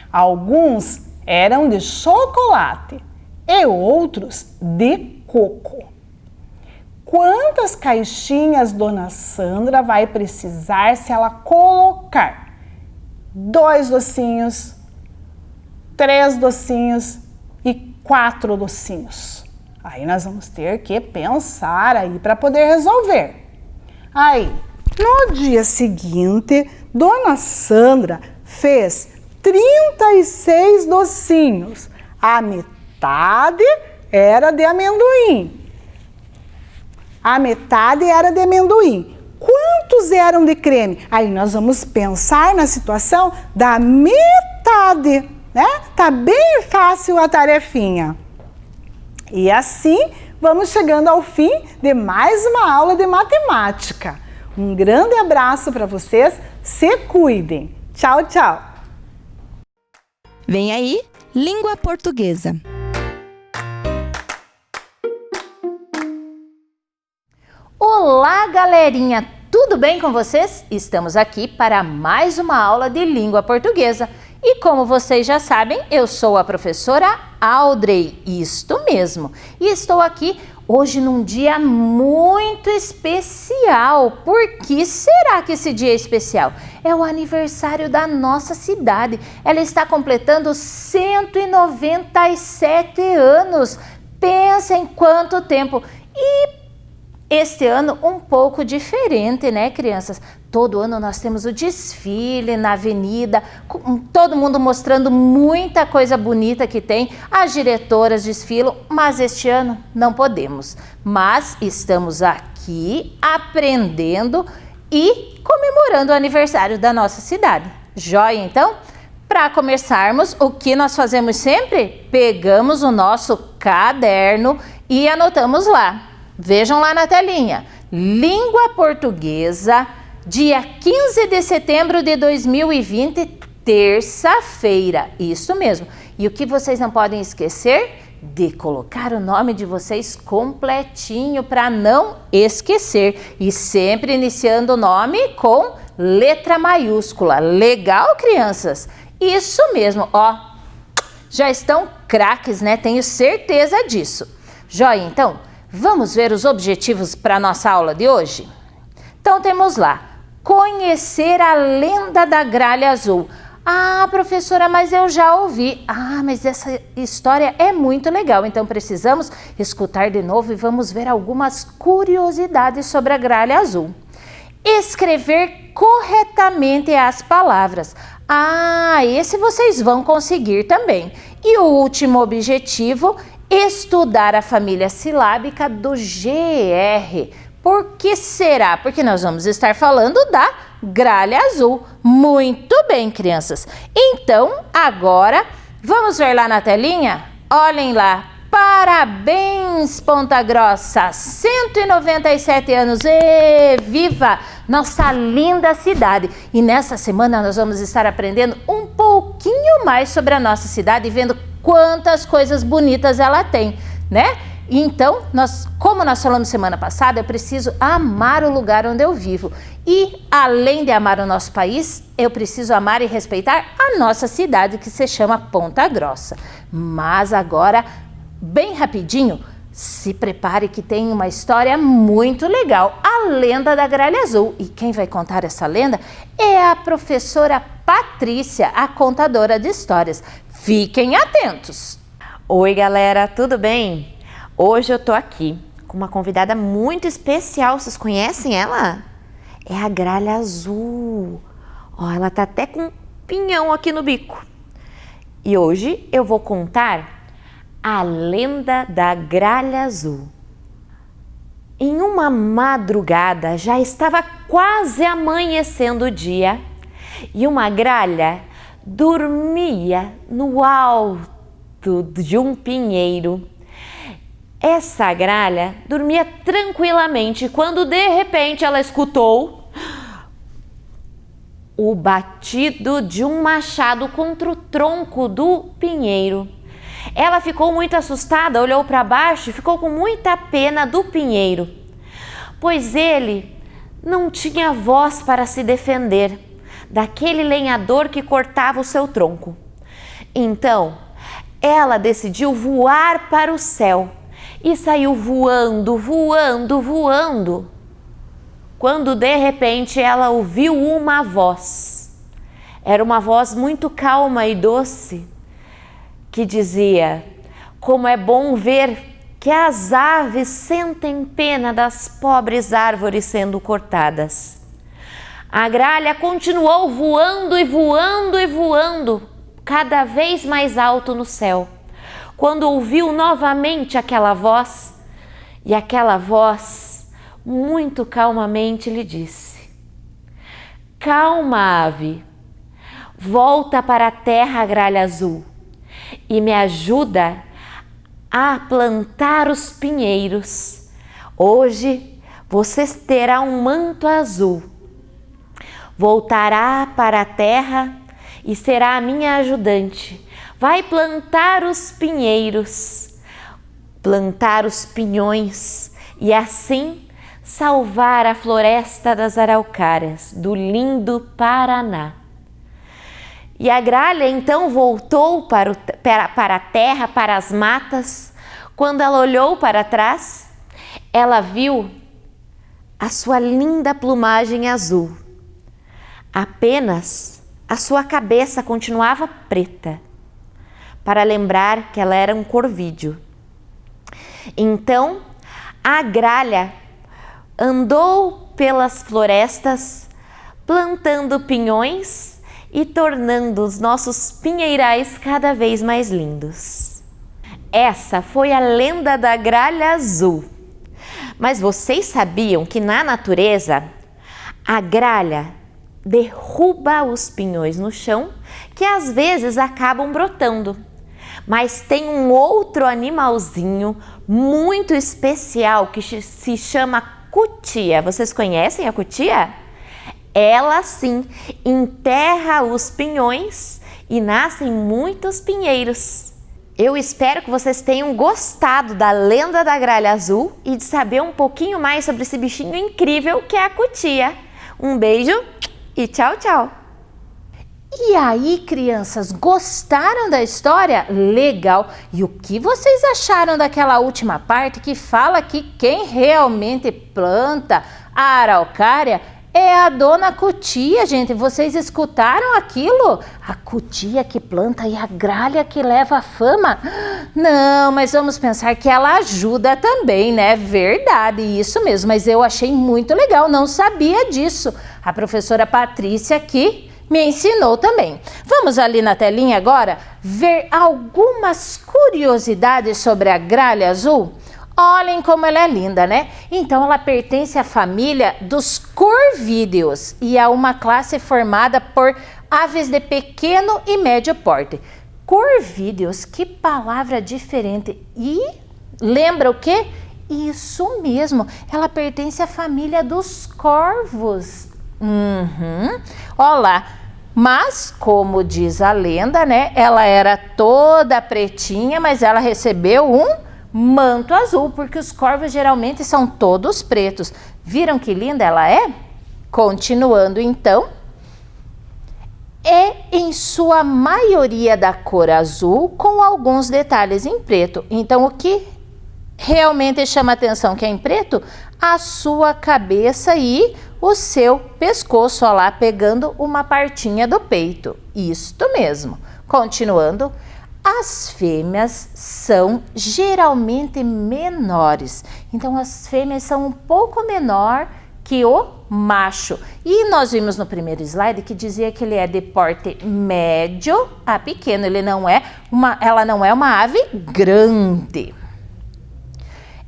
Alguns eram de chocolate e outros de coco. Quantas caixinhas Dona Sandra vai precisar se ela colocar 2 docinhos, 3 docinhos e 4 docinhos? Aí nós vamos ter que pensar aí para poder resolver. Aí, no dia seguinte, Dona Sandra fez 36 docinhos. A metade era de amendoim. Quantos eram de creme? Aí nós vamos pensar na situação da metade, né? Tá bem fácil a tarefinha. E assim vamos chegando ao fim de mais uma aula de matemática. Um grande abraço para vocês, se cuidem. Tchau, tchau. Vem aí, língua portuguesa. Olá, galerinha! Tudo bem com vocês? Estamos aqui para mais uma aula de língua portuguesa. E como vocês já sabem, eu sou a professora Audrey, isto mesmo. E estou aqui hoje num dia muito especial. Por que será que esse dia é especial? É o aniversário da nossa cidade. Ela está completando 197 anos. Pensa em quanto tempo! E este ano um pouco diferente, né, crianças? Todo ano nós temos o desfile na avenida, todo mundo mostrando muita coisa bonita que tem. As diretoras desfilam, mas este ano não podemos. Mas estamos aqui aprendendo e comemorando o aniversário da nossa cidade. Joia, então? Para começarmos, o que nós fazemos sempre? Pegamos o nosso caderno e anotamos lá. Vejam lá na telinha, língua portuguesa, dia 15 de setembro de 2020, terça-feira, isso mesmo. E o que vocês não podem esquecer? De colocar o nome de vocês completinho para não esquecer. E sempre iniciando o nome com letra maiúscula. Legal, crianças? Isso mesmo, ó, já estão craques, né? Tenho certeza disso. Joia, então? Vamos ver os objetivos para a nossa aula de hoje? Então temos lá, conhecer a lenda da gralha azul. Ah, professora, mas eu já ouvi. Ah, mas essa história é muito legal, então precisamos escutar de novo e vamos ver algumas curiosidades sobre a gralha azul. Escrever corretamente as palavras. Ah, esse vocês vão conseguir também. E o último objetivo, estudar a família silábica do GR. Por que será? Porque nós vamos estar falando da gralha azul. Muito bem, crianças. Então, agora, vamos ver lá na telinha? Olhem lá. Parabéns, Ponta Grossa! 197 anos! E viva nossa linda cidade! E nessa semana nós vamos estar aprendendo um pouquinho mais sobre a nossa cidade e vendo quantas coisas bonitas ela tem, né? Então, como nós falamos semana passada, eu preciso amar o lugar onde eu vivo. E, além de amar o nosso país, eu preciso amar e respeitar a nossa cidade, que se chama Ponta Grossa. Mas agora, bem rapidinho, se prepare que tem uma história muito legal, a lenda da gralha azul. E quem vai contar essa lenda é a professora Patrícia, a contadora de histórias. Fiquem atentos! Oi, galera, tudo bem? Hoje eu tô aqui com uma convidada muito especial. Vocês conhecem ela? É a gralha azul. Ó, ela tá até com um pinhão aqui no bico. E hoje eu vou contar a lenda da gralha azul. Em uma madrugada, já estava quase amanhecendo o dia e uma gralha dormia no alto de um pinheiro. Essa gralha dormia tranquilamente quando de repente ela escutou o batido de um machado contra o tronco do pinheiro. Ela ficou muito assustada, olhou para baixo e ficou com muita pena do pinheiro, pois ele não tinha voz para se defender daquele lenhador que cortava o seu tronco. Então, ela decidiu voar para o céu e saiu voando, voando, voando, quando de repente ela ouviu uma voz. Era uma voz muito calma e doce, que dizia: como é bom ver que as aves sentem pena das pobres árvores sendo cortadas. A gralha continuou voando e voando e voando, cada vez mais alto no céu, quando ouviu novamente aquela voz, e aquela voz, muito calmamente, lhe disse: calma, ave, volta para a terra, gralha azul, e me ajuda a plantar os pinheiros. Hoje você terá um manto azul, voltará para a terra e será a minha ajudante. Vai plantar os pinheiros, plantar os pinhões e assim salvar a floresta das araucárias do lindo Paraná. E a gralha então voltou para a terra, para as matas. Quando ela olhou para trás, ela viu a sua linda plumagem azul. Apenas a sua cabeça continuava preta, para lembrar que ela era um corvídeo. Então, a gralha andou pelas florestas, plantando pinhões e tornando os nossos pinheirais cada vez mais lindos. Essa foi a lenda da gralha azul. Mas vocês sabiam que na natureza, a gralha derruba os pinhões no chão, que às vezes acabam brotando. Mas tem um outro animalzinho muito especial que se chama cutia. Vocês conhecem a cutia? Ela sim enterra os pinhões e nascem muitos pinheiros. Eu espero que vocês tenham gostado da lenda da gralha azul e de saber um pouquinho mais sobre esse bichinho incrível que é a cutia. Um beijo e tchau, tchau! E aí, crianças, gostaram da história? Legal! E o que vocês acharam daquela última parte que fala que quem realmente planta a araucária é a dona Cutia, gente? Vocês escutaram aquilo? A cutia que planta e a gralha que leva a fama? Não, mas vamos pensar que ela ajuda também, né? Verdade, isso mesmo, mas eu achei muito legal, não sabia disso. A professora Patrícia aqui me ensinou também. Vamos ali na telinha agora ver algumas curiosidades sobre a gralha azul? Olhem como ela é linda, né? Então ela pertence à família dos corvídeos e é uma classe formada por aves de pequeno e médio porte. Corvídeos, que palavra diferente. E lembra o quê? Isso mesmo, ela pertence à família dos corvos. Olha lá, mas como diz a lenda, né? Ela era toda pretinha, mas ela recebeu um manto azul, porque os corvos geralmente são todos pretos. Viram que linda ela é? Continuando então, é em sua maioria da cor azul com alguns detalhes em preto. Então o que realmente chama atenção que é em preto? A sua cabeça e o seu pescoço, ó lá, pegando uma partinha do peito. Isto mesmo. Continuando, as fêmeas são geralmente menores. Então as fêmeas são um pouco menor que o macho. E nós vimos no primeiro slide que dizia que ele é de porte médio a pequeno. Ela não é uma ave grande.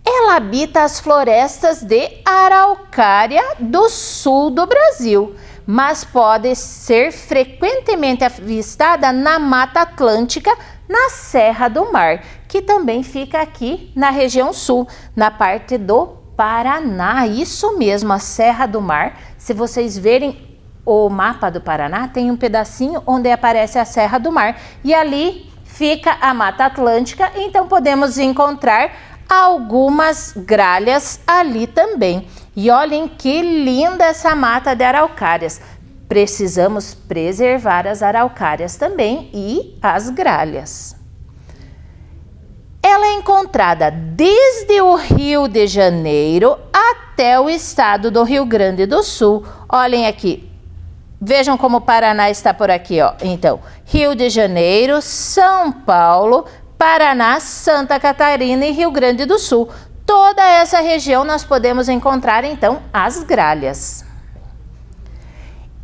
Ela habita as florestas de araucária do sul do Brasil, mas pode ser frequentemente avistada na Mata Atlântica, na Serra do Mar, que também fica aqui na região sul, na parte do Paraná. Isso mesmo, a Serra do Mar. Se vocês verem o mapa do Paraná, tem um pedacinho onde aparece a Serra do Mar e ali fica a Mata Atlântica, então podemos encontrar algumas gralhas ali também. E olhem que linda essa mata de araucárias. Precisamos preservar as araucárias também e as gralhas. Ela é encontrada desde o Rio de Janeiro até o estado do Rio Grande do Sul. Olhem aqui. Vejam como o Paraná está por aqui, ó. Então, Rio de Janeiro, São Paulo, Paraná, Santa Catarina e Rio Grande do Sul. Toda essa região nós podemos encontrar, então, as gralhas.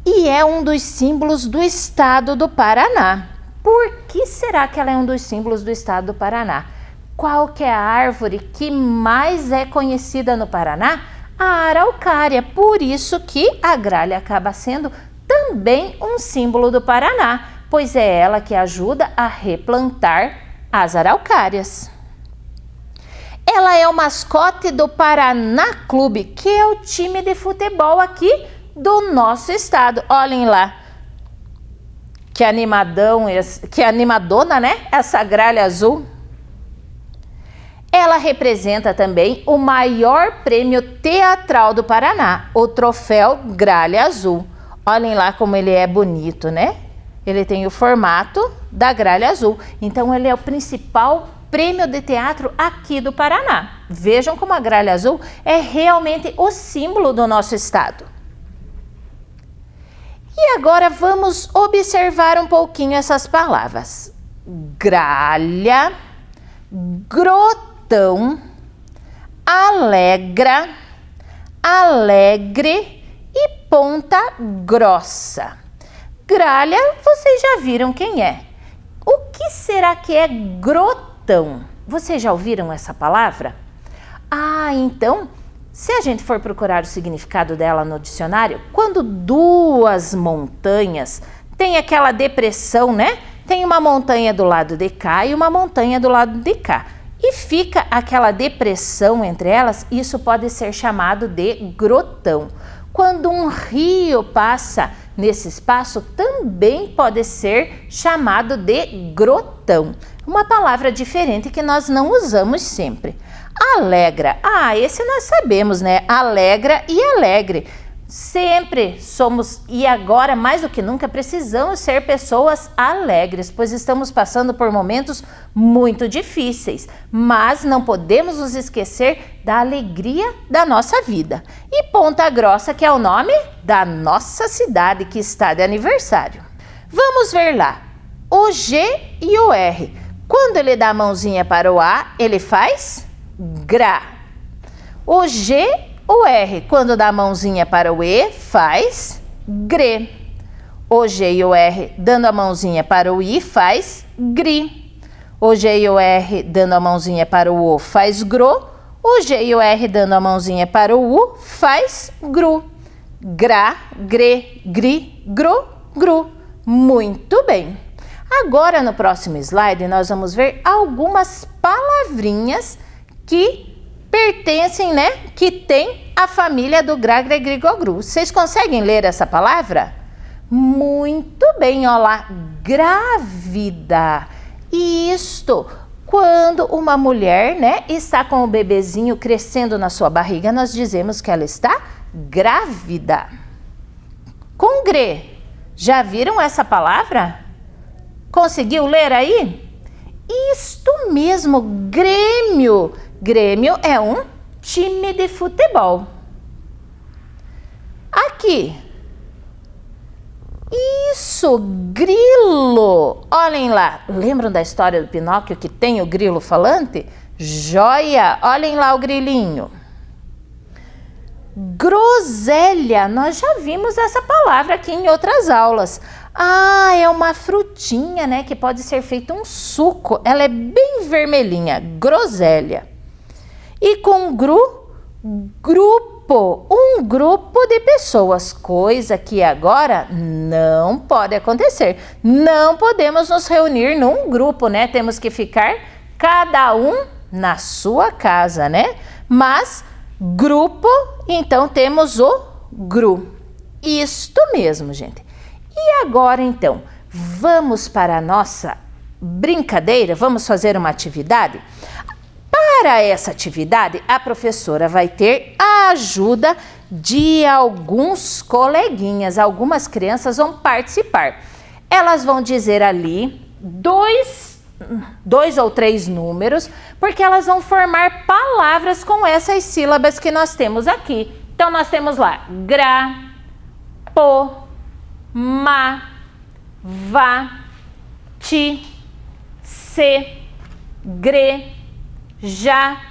E é um dos símbolos do estado do Paraná. Por que será que ela é um dos símbolos do estado do Paraná? Qual que é a árvore que mais é conhecida no Paraná? A araucária. Por isso que a gralha acaba sendo também um símbolo do Paraná, pois é ela que ajuda a replantar as araucárias. Ela é o mascote do Paraná Clube, que é o time de futebol aqui do nosso estado. Olhem lá, que animadona, né? Essa gralha azul. Ela representa também o maior prêmio teatral do Paraná, o troféu Gralha Azul. Olhem lá como ele é bonito, né? Ele tem o formato da gralha azul. Então ele é o principal prêmio de teatro aqui do Paraná. Vejam como a gralha azul é realmente o símbolo do nosso estado. E agora vamos observar um pouquinho essas palavras. Gralha, grotão, alegra, alegre e ponta grossa. Gralha, vocês já viram quem é. O que será que é grotão? Vocês já ouviram essa palavra? Ah, então, se a gente for procurar o significado dela no dicionário, quando duas montanhas têm aquela depressão, né? Tem uma montanha do lado de cá e uma montanha do lado de cá. E fica aquela depressão entre elas, isso pode ser chamado de grotão. Quando um rio passa nesse espaço, também pode ser chamado de grotão. Uma palavra diferente que nós não usamos sempre. Alegra. Ah, esse nós sabemos, né? Alegra e alegre. Sempre somos, e agora mais do que nunca, precisamos ser pessoas alegres, pois estamos passando por momentos muito difíceis, mas não podemos nos esquecer da alegria da nossa vida. E Ponta Grossa, que é o nome da nossa cidade que está de aniversário. Vamos ver lá, o G e o R. Quando ele dá a mãozinha para o A, ele faz gra. O G, o R, quando dá a mãozinha para o E, faz gre. O G e o R dando a mãozinha para o I faz gri. O G e o R dando a mãozinha para o O faz gro. O G e o R dando a mãozinha para o U faz gru. Gra, gre, gri, gro, gru. Muito bem. Agora no próximo slide nós vamos ver algumas palavrinhas que pertencem, né? Que tem a família do gra, gre, gri, go, gru. Vocês conseguem ler essa palavra? Muito bem, olha lá. Grávida. Isto, quando uma mulher, né, está com o bebezinho crescendo na sua barriga, nós dizemos que ela está grávida. Com gre, já viram essa palavra? Conseguiu ler aí? Isto mesmo, Grêmio. Grêmio é um time de futebol. Aqui. Isso, grilo. Olhem lá, lembram da história do Pinóquio que tem o grilo falante? Joia, olhem lá o grilinho. Groselha, nós já vimos essa palavra aqui em outras aulas. Ah, é uma frutinha, né, que pode ser feito um suco. Ela é bem vermelhinha, groselha. E com gru, grupo, um grupo de pessoas, coisa que agora não pode acontecer. Não podemos nos reunir num grupo, né? Temos que ficar cada um na sua casa, né? Mas grupo, então temos o gru. Isto mesmo, gente. E agora, então, vamos para a nossa brincadeira? Vamos fazer uma atividade? Para essa atividade, a professora vai ter a ajuda de alguns coleguinhas. Algumas crianças vão participar. Elas vão dizer ali dois ou três números, porque elas vão formar palavras com essas sílabas que nós temos aqui. Então, nós temos lá gra, po, ma, va, ti, se, gre, já,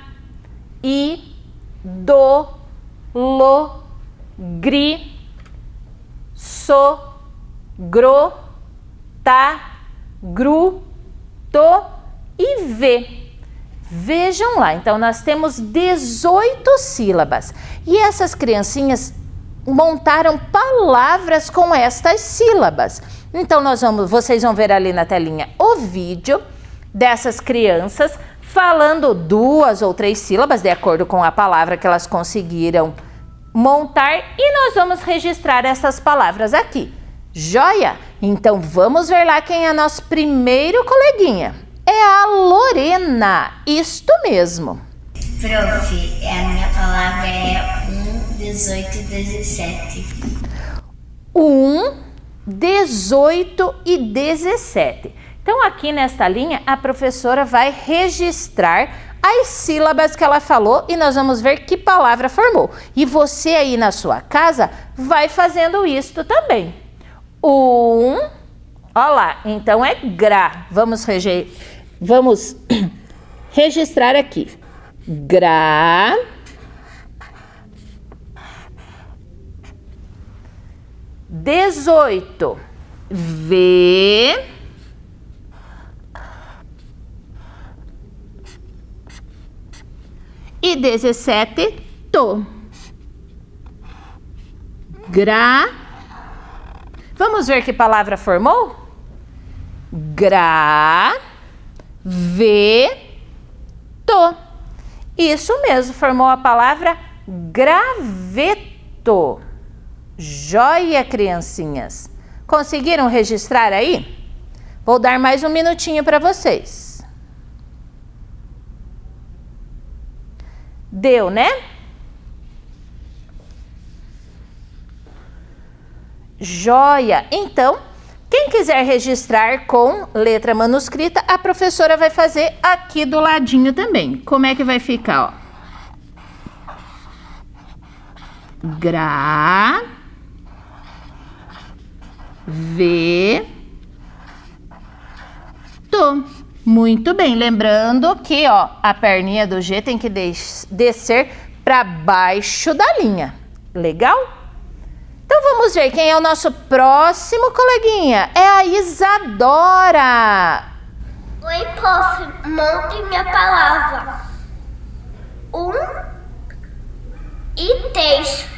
i, do, lo, gri, so, gro, ta, gru, to e v. Vejam lá, então nós temos 18 sílabas e essas criancinhas montaram palavras com estas sílabas. Então vocês vão ver ali na telinha o vídeo dessas crianças falando 2 ou 3 sílabas de acordo com a palavra que elas conseguiram montar e nós vamos registrar essas palavras aqui. Joia? Então vamos ver lá quem é nosso primeiro coleguinha. É a Lorena, isto mesmo. Prof, a minha palavra é 1, 18 e 17. 1, 18 e 17. Então aqui nesta linha a professora vai registrar as sílabas que ela falou e nós vamos ver que palavra formou. E você aí na sua casa vai fazendo isto também. 1, olha lá, então é gra. Vamos registrar aqui. Gra. Dezoito. V. E 17, to. Gra. Vamos ver que palavra formou? Gra. Ve. To. Isso mesmo, formou a palavra graveto. Joia, criancinhas. Conseguiram registrar aí? Vou dar mais um minutinho para vocês. Deu, né? Joia! Então, quem quiser registrar com letra manuscrita, a professora vai fazer aqui do ladinho também. Como é que vai ficar, ó? Gra, ve, to. Muito bem, lembrando que, ó, a perninha do G tem que descer para baixo da linha. Legal? Então vamos ver quem é o nosso próximo coleguinha. É a Isadora. Oi, prof, monte minha palavra. 1 e 3.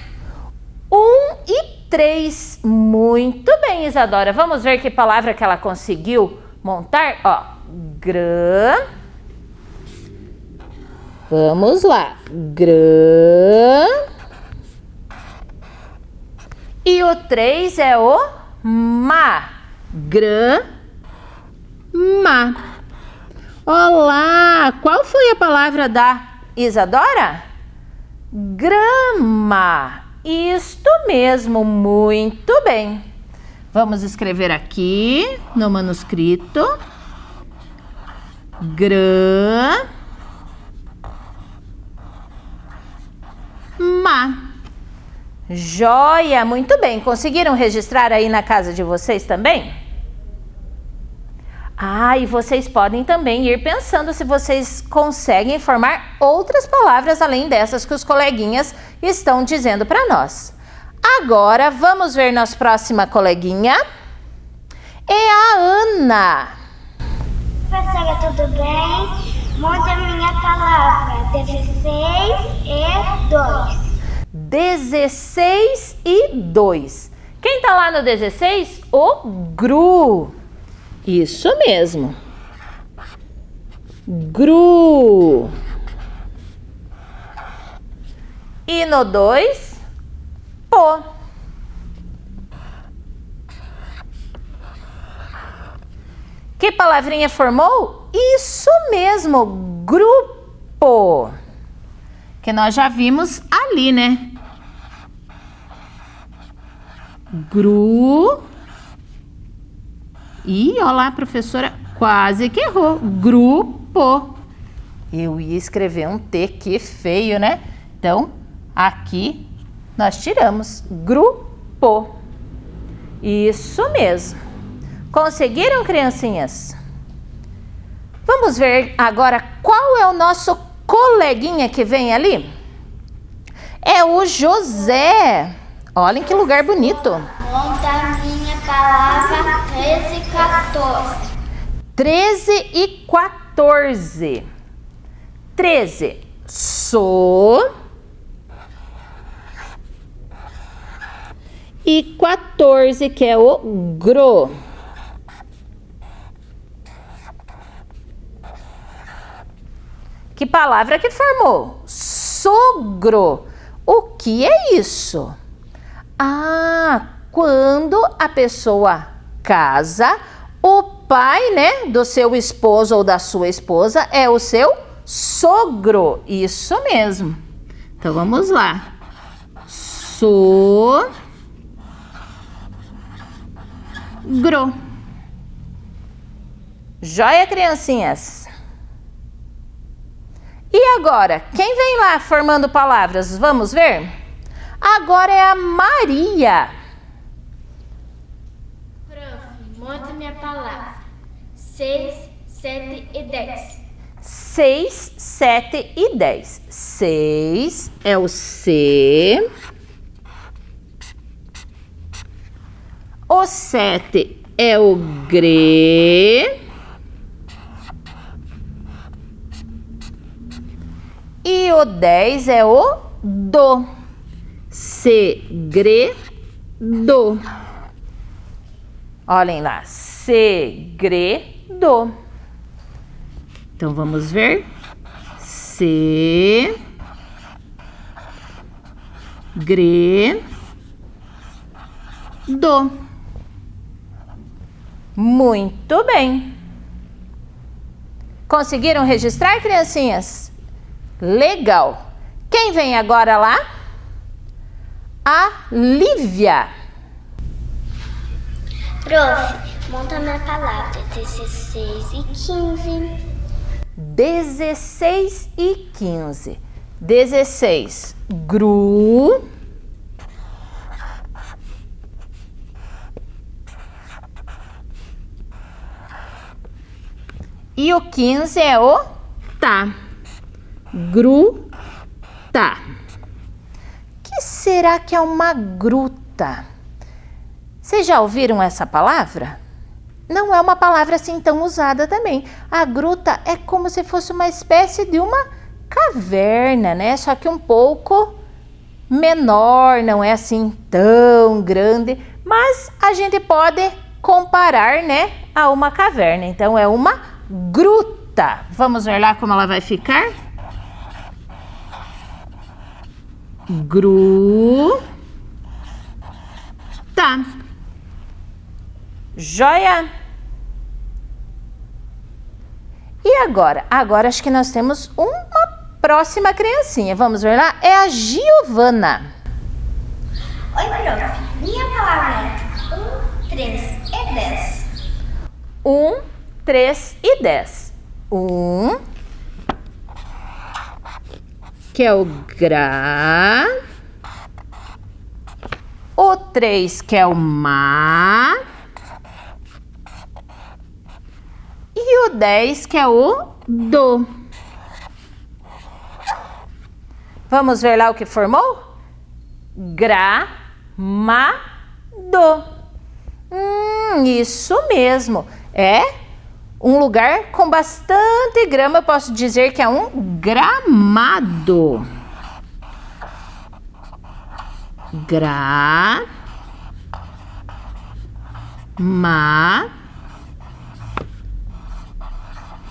1 e 3. Muito bem, Isadora. Vamos ver que palavra que ela conseguiu montar. Ó, grã. Vamos lá. Grã. E o 3 é o ma. Grã. Ma. Olá! Qual foi a palavra da Isadora? Grama. Isto mesmo, muito bem. Vamos escrever aqui no manuscrito. Grama. Joia, muito bem. Conseguiram registrar aí na casa de vocês também? Ah, e vocês podem também ir pensando se vocês conseguem formar outras palavras além dessas que os coleguinhas estão dizendo para nós. Agora, vamos ver nossa próxima coleguinha. É a Ana. Professora, tudo bem? Monta a minha palavra. 16 e 2. 16 e 2. Quem tá lá no 16? O Gru. Isso mesmo. Gru. E no 2, pô. Que palavrinha formou? Isso mesmo, grupo. Que nós já vimos ali, né? Gru. Ih, olha lá, a professora quase que errou. Grupo. Eu ia escrever um T, que feio, né? Então, aqui nós tiramos grupo. Isso mesmo. Conseguiram, criancinhas? Vamos ver agora qual é o nosso coleguinha que vem ali? É o José. Olhem que lugar bonito. Monta a minha palavra. 13 e 14. 13 e 14. 13, sou. E 14, que é o gro. Que palavra que formou? Sogro. O que é isso? Ah, quando a pessoa casa, o pai, né, do seu esposo ou da sua esposa é o seu sogro. Isso mesmo. Então vamos lá. Sogro. Joia, criancinhas? E agora, quem vem lá formando palavras? Vamos ver? Agora é a Maria. Prof, monta minha palavra. 6, 7 e 10. 6, 7 e 10. 6 é o C. O 7 é o gre. E o 10 é o do. Segredo. Olhem lá. Segredo. Então vamos ver. Segredo. Muito bem. Conseguiram registrar, criancinhas? Legal. Quem vem agora lá? A Lívia. Prof, monta minha palavra. 16 e 15. 16 e 15. 16, gru. E o 15 é o tá. Gruta. O que será que é uma gruta? gruta. Vocês já ouviram essa palavra? Não é uma palavra assim tão usada também. A gruta é como se fosse uma espécie de uma caverna, né? Só que um pouco menor, não é assim tão grande, mas a gente pode comparar, né, a uma caverna. Então é uma gruta. Vamos ver lá como ela vai ficar? Gruta. Joia? E agora? Agora acho que nós temos uma próxima criancinha. Vamos ver lá? É a Giovana. Oi, prof. Minha palavra é 1, 3 e 10. 1, 3 e 10. 1, que é o gra. O 3, que é o má. E o 10, que é o do. Vamos ver lá o que formou? Gra, ma, do. Isso mesmo. É um lugar com bastante grama. Eu posso dizer que é um gramado. Gra, ma,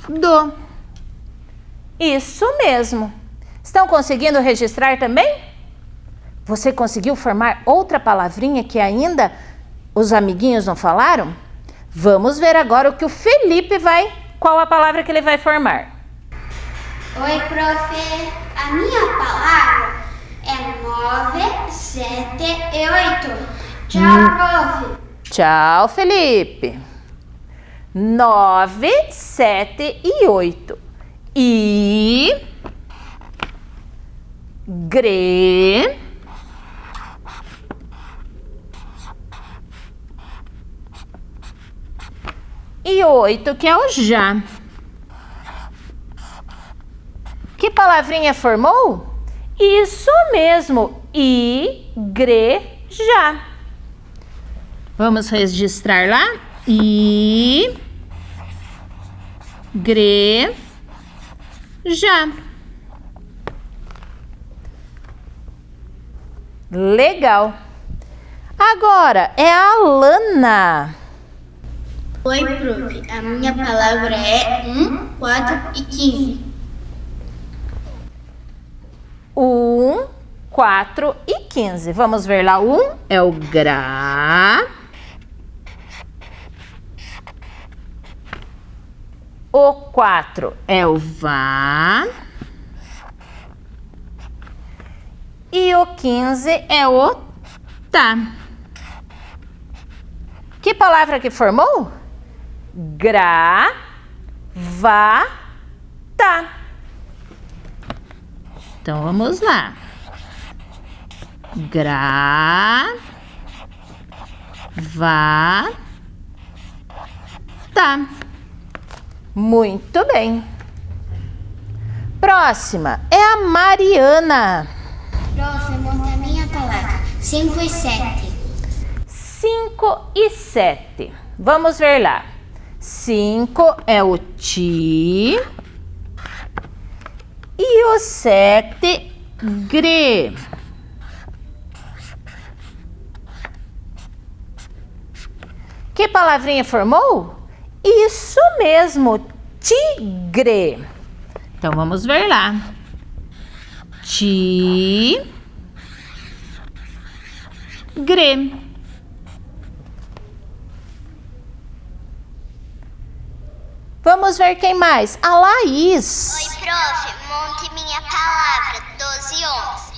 do. Isso mesmo. Estão conseguindo registrar também? Você conseguiu formar outra palavrinha que ainda os amiguinhos não falaram? Vamos ver agora o que o Felipe vai... Qual a palavra que ele vai formar? Oi, prof. A minha palavra é 9, 7 e 8. Tchau, prof. Tchau, Felipe. 9, 7 e 8. I, gre, e 8, que é o já. Que palavrinha formou? Isso mesmo, igreja. Vamos registrar lá. Igreja. Legal. Agora é a Lana. Oi, prof. A minha palavra é 1, 4 e 15. 1, 4 e 15. Vamos ver lá. 1 é o gra. O 4 é o vá. E o 15 é o tá. Que palavra que formou? Gra, vá, tá. Então vamos lá. Gra, vá, tá. Muito bem. Próxima é a Mariana. Prof, monta a minha palavra. 5 e 7. 5 e 7. Vamos ver lá. 5 é o ti. E o 7, gre. Que palavrinha formou? Isso mesmo, tigre. Então vamos ver lá. Tigre. Vamos ver quem mais? A Laís. Oi, prof. Monte minha palavra. 12 e 11.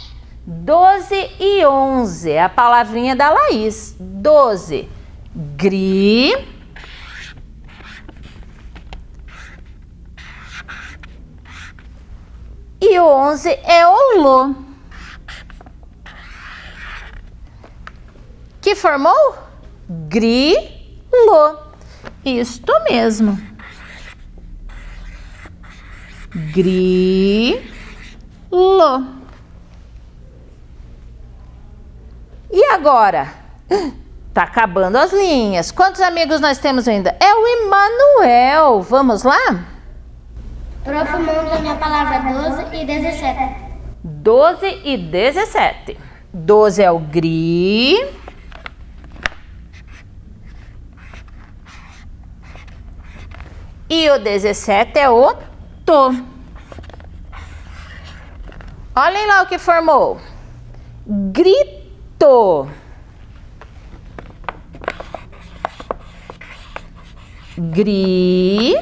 12 e 11. É a palavrinha da Laís. 12. Gri. E o 11 é o lo. Que formou? Gri-lo. Isto mesmo. Gri-lo. E agora agora? Tá acabando as linhas. Quantos amigos nós temos ainda? É o Emanuel. Vamos lá? Prof, mãos da minha palavra 12 e 17. 12 e 17. 12 é o gri. E o 17 é o to. Olhem lá o que formou. Grito. Grito.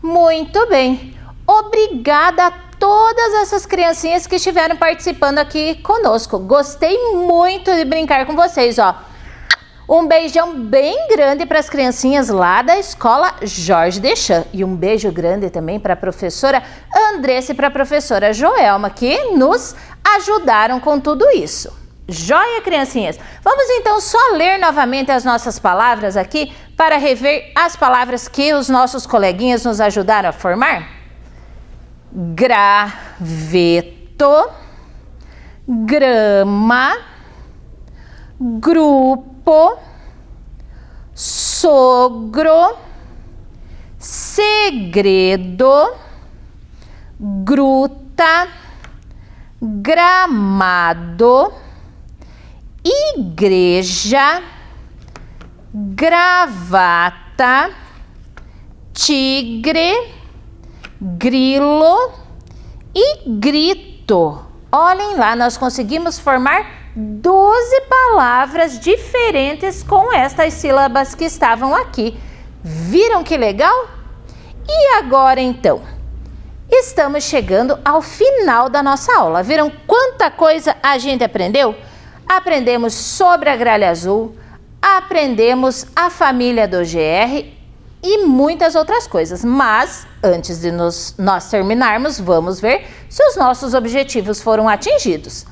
Muito bem. Obrigada a todas essas criancinhas que estiveram participando aqui conosco. Gostei muito de brincar com vocês, ó. Um beijão bem grande para as criancinhas lá da escola Jorge Deschamps. E um beijo grande também para a professora Andressa e para a professora Joelma, que nos ajudaram com tudo isso. Joia, criancinhas? Vamos então só ler novamente as nossas palavras aqui para rever as palavras que os nossos coleguinhas nos ajudaram a formar? Graveto, grama, grupo, sogro, segredo, gruta, gramado, igreja, gravata, tigre, grilo e grito. Olhem lá, nós conseguimos formar 12 palavras diferentes com estas sílabas que estavam aqui. Viram que legal? E agora então? Estamos chegando ao final da nossa aula. Viram quanta coisa a gente aprendeu? Aprendemos sobre a gralha azul, aprendemos a família do GR e muitas outras coisas. Mas, antes de nós terminarmos, vamos ver se os nossos objetivos foram atingidos.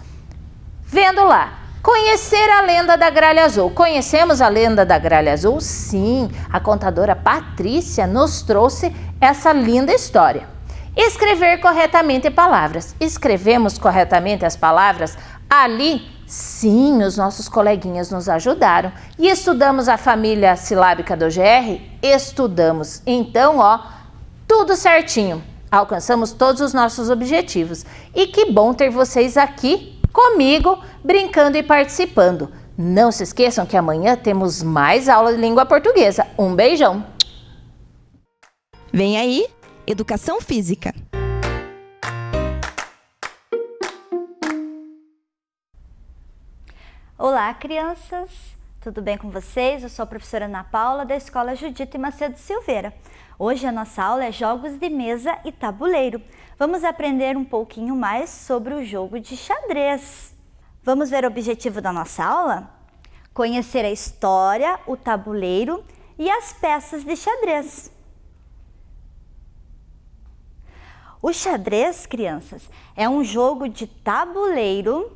Vendo lá, conhecer a lenda da gralha azul. Conhecemos a lenda da gralha azul? Sim, a contadora Patrícia nos trouxe essa linda história. Escrever corretamente palavras. Escrevemos corretamente as palavras ali? Sim, os nossos coleguinhas nos ajudaram. E estudamos a família silábica do GR? Estudamos. Então, ó, tudo certinho. Alcançamos todos os nossos objetivos. E que bom ter vocês aqui comigo, brincando e participando. Não se esqueçam que amanhã temos mais aula de língua portuguesa. Um beijão! Vem aí, Educação Física. Olá, crianças! Tudo bem com vocês? Eu sou a professora Ana Paula, da Escola Judite Macedo Silveira. Hoje a nossa aula é Jogos de Mesa e Tabuleiro. Vamos aprender um pouquinho mais sobre o jogo de xadrez. Vamos ver o objetivo da nossa aula? Conhecer a história, o tabuleiro e as peças de xadrez. O xadrez, crianças, é um jogo de tabuleiro.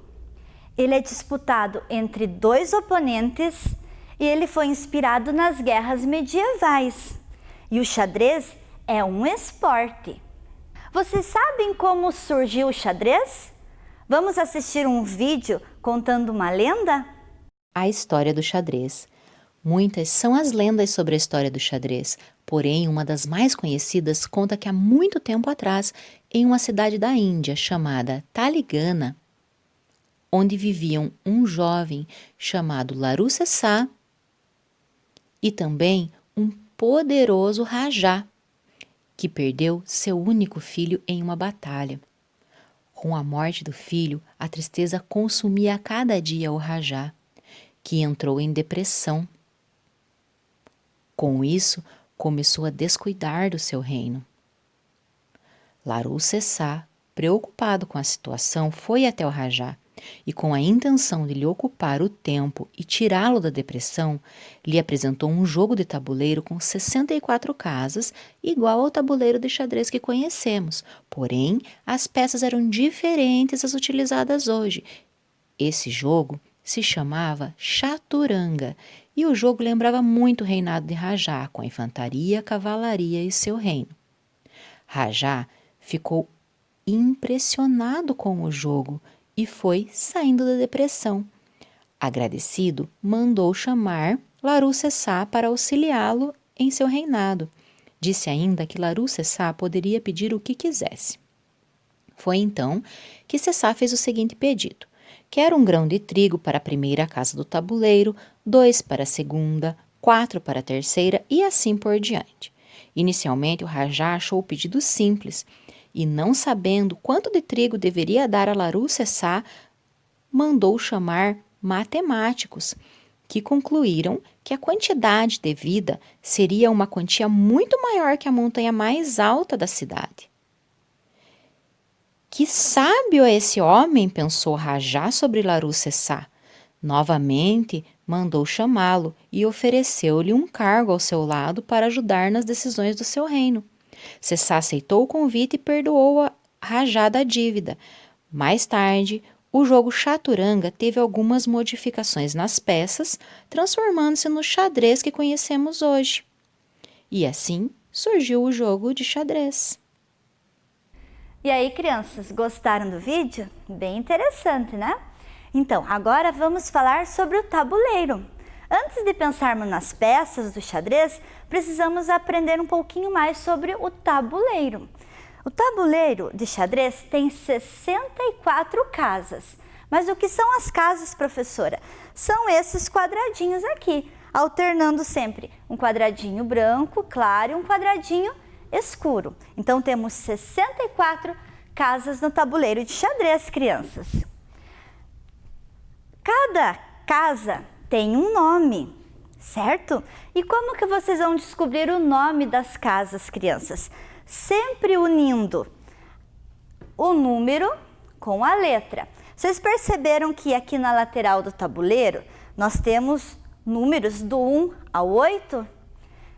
Ele é disputado entre dois oponentes e ele foi inspirado nas guerras medievais. E o xadrez é um esporte. Vocês sabem como surgiu o xadrez? Vamos assistir um vídeo contando uma lenda? A história do xadrez. Muitas são as lendas sobre a história do xadrez, porém uma das mais conhecidas conta que há muito tempo atrás, em uma cidade da Índia chamada Taligana, onde viviam um jovem chamado Larussesá e também um poderoso Rajá, que perdeu seu único filho em uma batalha. Com a morte do filho, a tristeza consumia a cada dia o Rajá, que entrou em depressão. Com isso, começou a descuidar do seu reino. Larussesá, preocupado com a situação, foi até o Rajá e, com a intenção de lhe ocupar o tempo e tirá-lo da depressão, lhe apresentou um jogo de tabuleiro com 64 casas, igual ao tabuleiro de xadrez que conhecemos, porém as peças eram diferentes das utilizadas hoje. Esse jogo se chamava Chaturanga e o jogo lembrava muito o reinado de Rajá, com a infantaria, a cavalaria e seu reino. Rajá ficou impressionado com o jogo e foi saindo da depressão. Agradecido, mandou chamar Laroussessá para auxiliá-lo em seu reinado. Disse ainda que Laroussessá poderia pedir o que quisesse. Foi então que Sessá fez o seguinte pedido: quero 1 grão de trigo para a primeira casa do tabuleiro, 2 para a segunda, 4 para a terceira e assim por diante. Inicialmente, o Rajá achou o pedido simples e, não sabendo quanto de trigo deveria dar a Laroussessá, mandou chamar matemáticos, que concluíram que a quantidade devida seria uma quantia muito maior que a montanha mais alta da cidade. Que sábio é esse homem, pensou Rajá sobre Laroussessá. Novamente mandou chamá-lo e ofereceu-lhe um cargo ao seu lado para ajudar nas decisões do seu reino. Sessá aceitou o convite e perdoou a Rajá da dívida. Mais tarde, o jogo chaturanga teve algumas modificações nas peças, transformando-se no xadrez que conhecemos hoje. E assim surgiu o jogo de xadrez. E aí, crianças, gostaram do vídeo? Bem interessante, né? Então, agora vamos falar sobre o tabuleiro. Antes de pensarmos nas peças do xadrez, precisamos aprender um pouquinho mais sobre o tabuleiro. O tabuleiro de xadrez tem 64 casas. Mas o que são as casas, professora? São esses quadradinhos aqui, alternando sempre um quadradinho branco, claro, e um quadradinho escuro. Então, temos 64 casas no tabuleiro de xadrez, crianças. Cada casa tem um nome, certo? E como que vocês vão descobrir o nome das casas, crianças? Sempre unindo o número com a letra. Vocês perceberam que aqui na lateral do tabuleiro nós temos números do 1 ao 8,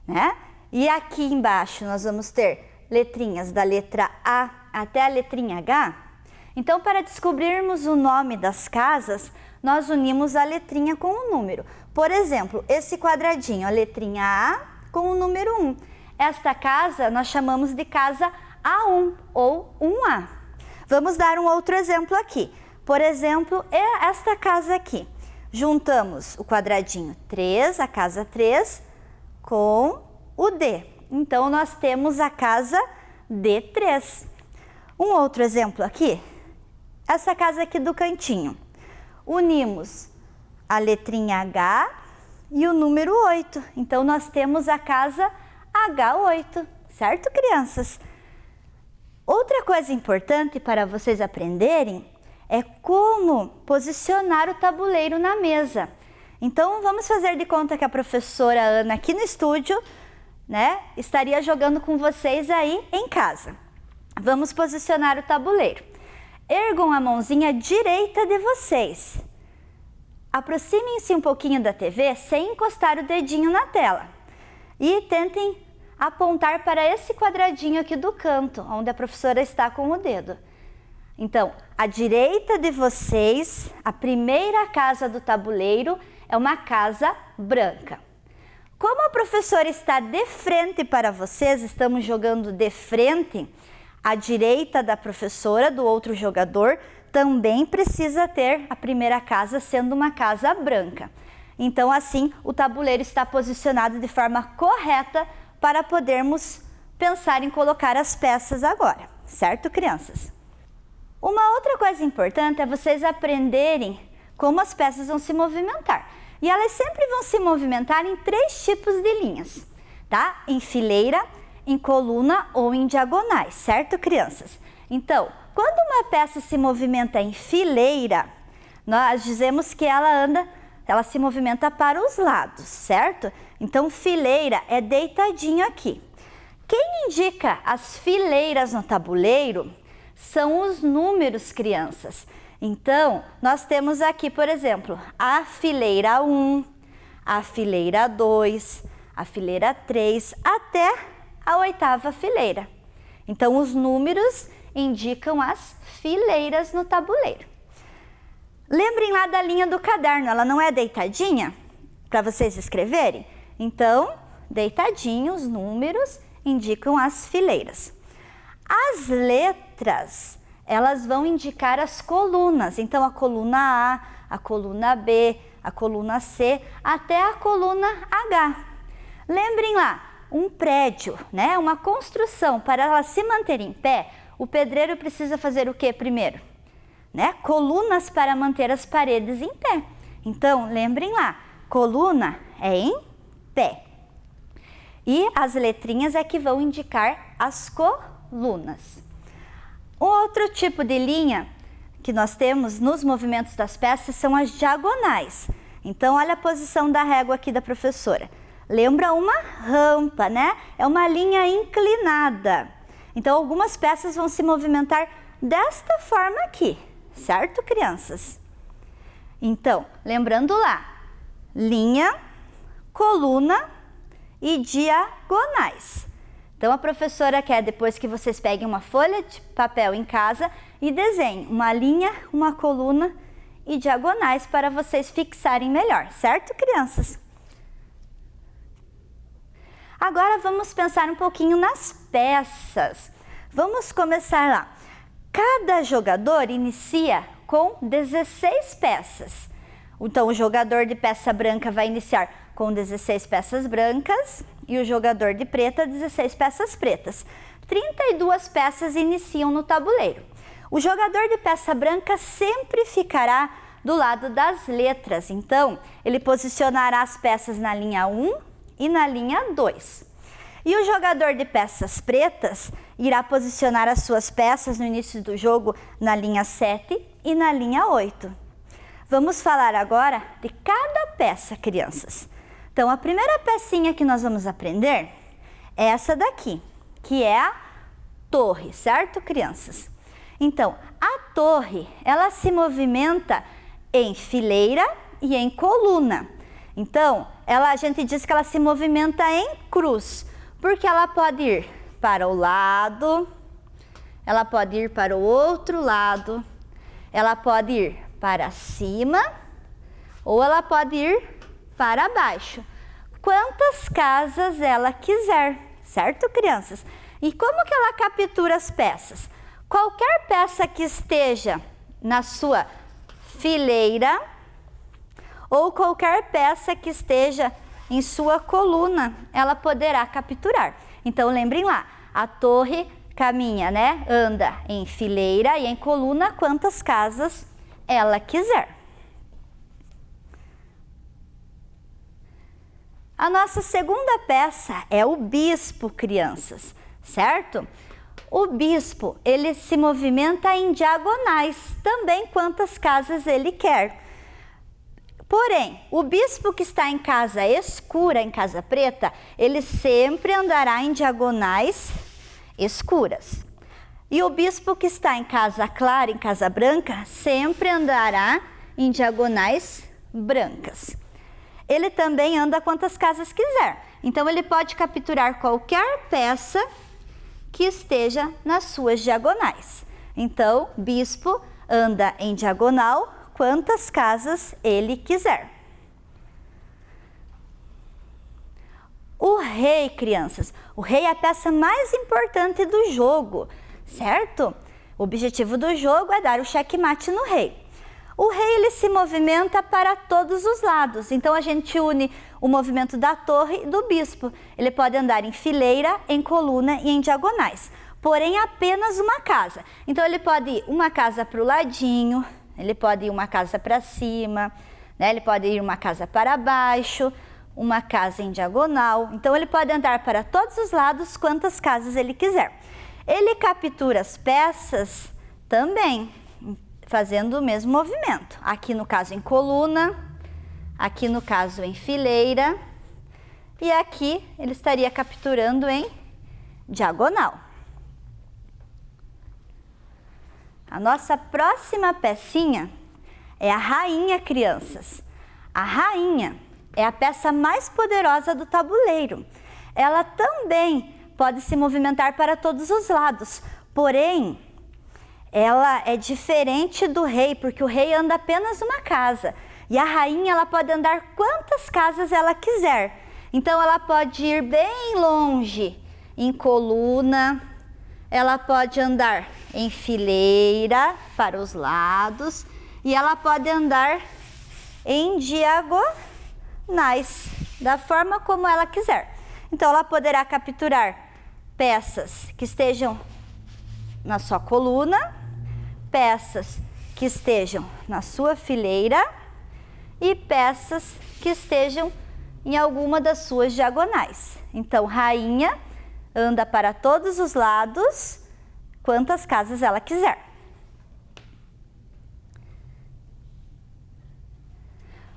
né? E aqui embaixo nós vamos ter letrinhas da letra A até a letrinha H. Então, para descobrirmos o nome das casas, nós unimos a letrinha com o número. Por exemplo, esse quadradinho, a letrinha A com o número 1. Esta casa nós chamamos de casa A1 ou 1A. Vamos dar um outro exemplo aqui. Por exemplo, esta casa aqui. Juntamos o quadradinho 3, a casa 3, com o D. Então, nós temos a casa D3. Um outro exemplo aqui, essa casa aqui do cantinho. Unimos a letrinha H e o número 8. Então, nós temos a casa H8, certo, crianças? Outra coisa importante para vocês aprenderem é como posicionar o tabuleiro na mesa. Então, vamos fazer de conta que a professora Ana aqui no estúdio, né, estaria jogando com vocês aí em casa. Vamos posicionar o tabuleiro. Ergam a mãozinha direita de vocês. Aproximem-se um pouquinho da TV sem encostar o dedinho na tela. E tentem apontar para esse quadradinho aqui do canto, onde a professora está com o dedo. Então, à direita de vocês, a primeira casa do tabuleiro é uma casa branca. Como a professora está de frente para vocês, estamos jogando de frente, à direita da professora, do outro jogador, também precisa ter a primeira casa sendo uma casa branca. Então, assim, o tabuleiro está posicionado de forma correta para podermos pensar em colocar as peças agora, certo, crianças? Uma outra coisa importante é vocês aprenderem como as peças vão se movimentar. E elas sempre vão se movimentar em 3 tipos de linhas, tá? Em fileira, em coluna ou em diagonais, certo, crianças? Então, quando uma peça se movimenta em fileira, nós dizemos que ela se movimenta para os lados, certo? Então, fileira é deitadinho aqui. Quem indica as fileiras no tabuleiro são os números, crianças. Então, nós temos aqui, por exemplo, a fileira 1, a fileira 2, a fileira 3, até a 8ª fileira. Então, os números indicam as fileiras no tabuleiro. Lembrem lá da linha do caderno, ela não é deitadinha para vocês escreverem? Então, deitadinho, os números indicam as fileiras. As letras elas vão indicar as colunas. Então, a coluna A, a coluna B, a coluna C, até a coluna H. Lembrem lá, um prédio, né? Uma construção, para ela se manter em pé, o pedreiro precisa fazer o que primeiro? Né? Colunas para manter as paredes em pé. Então, lembrem lá, coluna é em pé. E as letrinhas é que vão indicar as colunas. Outro tipo de linha que nós temos nos movimentos das peças são as diagonais. Então, olha a posição da régua aqui da professora. Lembra uma rampa, né? É uma linha inclinada. Então, algumas peças vão se movimentar desta forma aqui, certo, crianças? Então, lembrando lá, linha, coluna e diagonais. Então, a professora quer depois que vocês peguem uma folha de papel em casa e desenhem uma linha, uma coluna e diagonais para vocês fixarem melhor, certo, crianças? Agora vamos pensar um pouquinho nas peças. Vamos começar lá. Cada jogador inicia com 16 peças. Então, o jogador de peça branca vai iniciar com 16 peças brancas e o jogador de preta 16 peças pretas. 32 peças iniciam no tabuleiro. O jogador de peça branca sempre ficará do lado das letras. Então, ele posicionará as peças na linha 1 e na linha 2. E o jogador de peças pretas irá posicionar as suas peças no início do jogo na linha 7 e na linha 8. Vamos falar agora de cada peça, crianças. Então, a primeira pecinha que nós vamos aprender é essa daqui, que é a torre, certo, crianças? Então, a torre, ela se movimenta em fileira e em coluna. Então, a gente diz que ela se movimenta em cruz, porque ela pode ir para o lado, ela pode ir para o outro lado, ela pode ir para cima ou ela pode ir para baixo. Quantas casas ela quiser, certo, crianças? E como que ela captura as peças? Qualquer peça que esteja na sua fileira ou qualquer peça que esteja em sua coluna, ela poderá capturar. Então, lembrem lá, a torre caminha, né? Anda em fileira e em coluna quantas casas ela quiser. A nossa segunda peça é o bispo, crianças, certo? O bispo, ele se movimenta em diagonais, também quantas casas ele quer. Porém, o bispo que está em casa escura, em casa preta, ele sempre andará em diagonais escuras. E o bispo que está em casa clara, em casa branca, sempre andará em diagonais brancas. Ele também anda quantas casas quiser. Então, ele pode capturar qualquer peça que esteja nas suas diagonais. Então, bispo anda em diagonal quantas casas ele quiser. O rei, crianças, o rei é a peça mais importante do jogo, certo? O objetivo do jogo é dar o checkmate no rei. O rei, ele se movimenta para todos os lados, então a gente une o movimento da torre e do bispo. Ele pode andar em fileira, em coluna e em diagonais, porém apenas uma casa. Então ele pode ir uma casa para o ladinho, ele pode ir uma casa para cima, né? Ele pode ir uma casa para baixo, uma casa em diagonal. Então ele pode andar para todos os lados quantas casas ele quiser. Ele captura as peças também, fazendo o mesmo movimento. Aqui no caso em coluna, aqui no caso em fileira e aqui ele estaria capturando em diagonal. A nossa próxima pecinha é a rainha, crianças. A rainha é a peça mais poderosa do tabuleiro. Ela também pode se movimentar para todos os lados, porém, ela é diferente do rei, porque o rei anda apenas uma casa. E a rainha, ela pode andar quantas casas ela quiser. Então, ela pode ir bem longe em coluna, ela pode andar em fileira para os lados e ela pode andar em diagonais, da forma como ela quiser. Então, ela poderá capturar peças que estejam na sua coluna, peças que estejam na sua fileira e peças que estejam em alguma das suas diagonais. Então, rainha anda para todos os lados, quantas casas ela quiser.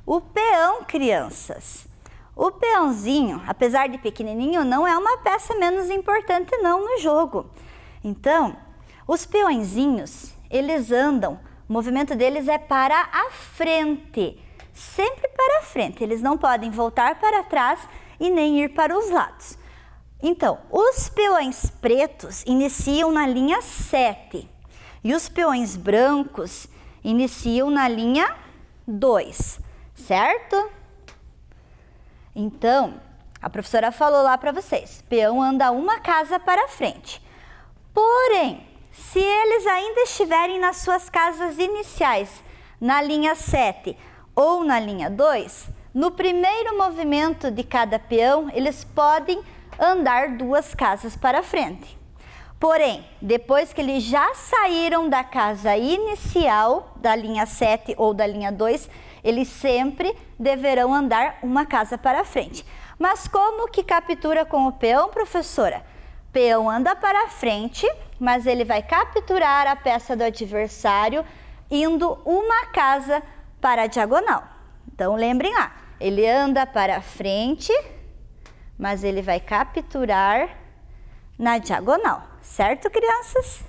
O peão, crianças. O peãozinho, apesar de pequenininho, não é uma peça menos importante não no jogo. Então, os peõezinhos, eles andam, o movimento deles é para a frente, sempre para a frente. Eles não podem voltar para trás e nem ir para os lados. Então, os peões pretos iniciam na linha 7 e os peões brancos iniciam na linha 2, certo? Então, a professora falou lá para vocês, peão anda uma casa para frente. Porém, se eles ainda estiverem nas suas casas iniciais, na linha 7 ou na linha 2, no primeiro movimento de cada peão, eles podem andar 2 casas para frente. Porém, depois que eles já saíram da casa inicial, da linha 7 ou da linha 2, eles sempre deverão andar uma casa para frente. Mas como que captura com o peão, professora? Peão anda para frente, mas ele vai capturar a peça do adversário indo uma casa para a diagonal. Então, lembrem lá, ele anda para frente, mas ele vai capturar na diagonal, certo, crianças?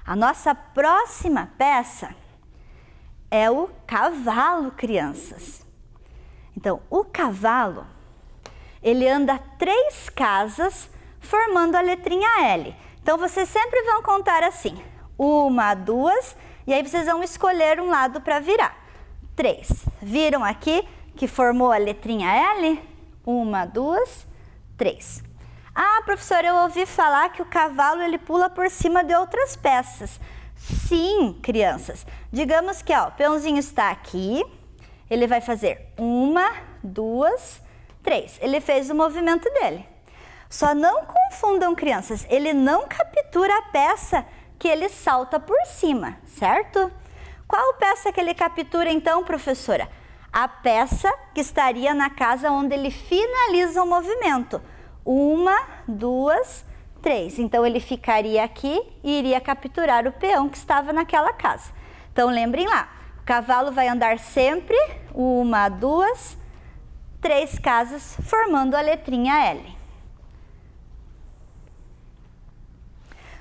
A nossa próxima peça é o cavalo, crianças. Então, o cavalo, ele anda 3 casas formando a letrinha L. Então, vocês sempre vão contar assim, 1, 2, e aí vocês vão escolher um lado para virar. 3. Viram aqui que formou a letrinha L? 1, 2, 3. Ah, professora, eu ouvi falar que o cavalo ele pula por cima de outras peças. Sim, crianças. Digamos que ó, o peãozinho está aqui, ele vai fazer 1, 2, 3. Ele fez o movimento dele. Só não confundam, crianças, ele não captura a peça que ele salta por cima, certo? Qual peça que ele captura então, professora? A peça que estaria na casa onde ele finaliza o movimento. 1, 2, 3. Então, ele ficaria aqui e iria capturar o peão que estava naquela casa. Então, lembrem lá, o cavalo vai andar sempre 1, 2, 3 casas, formando a letrinha L.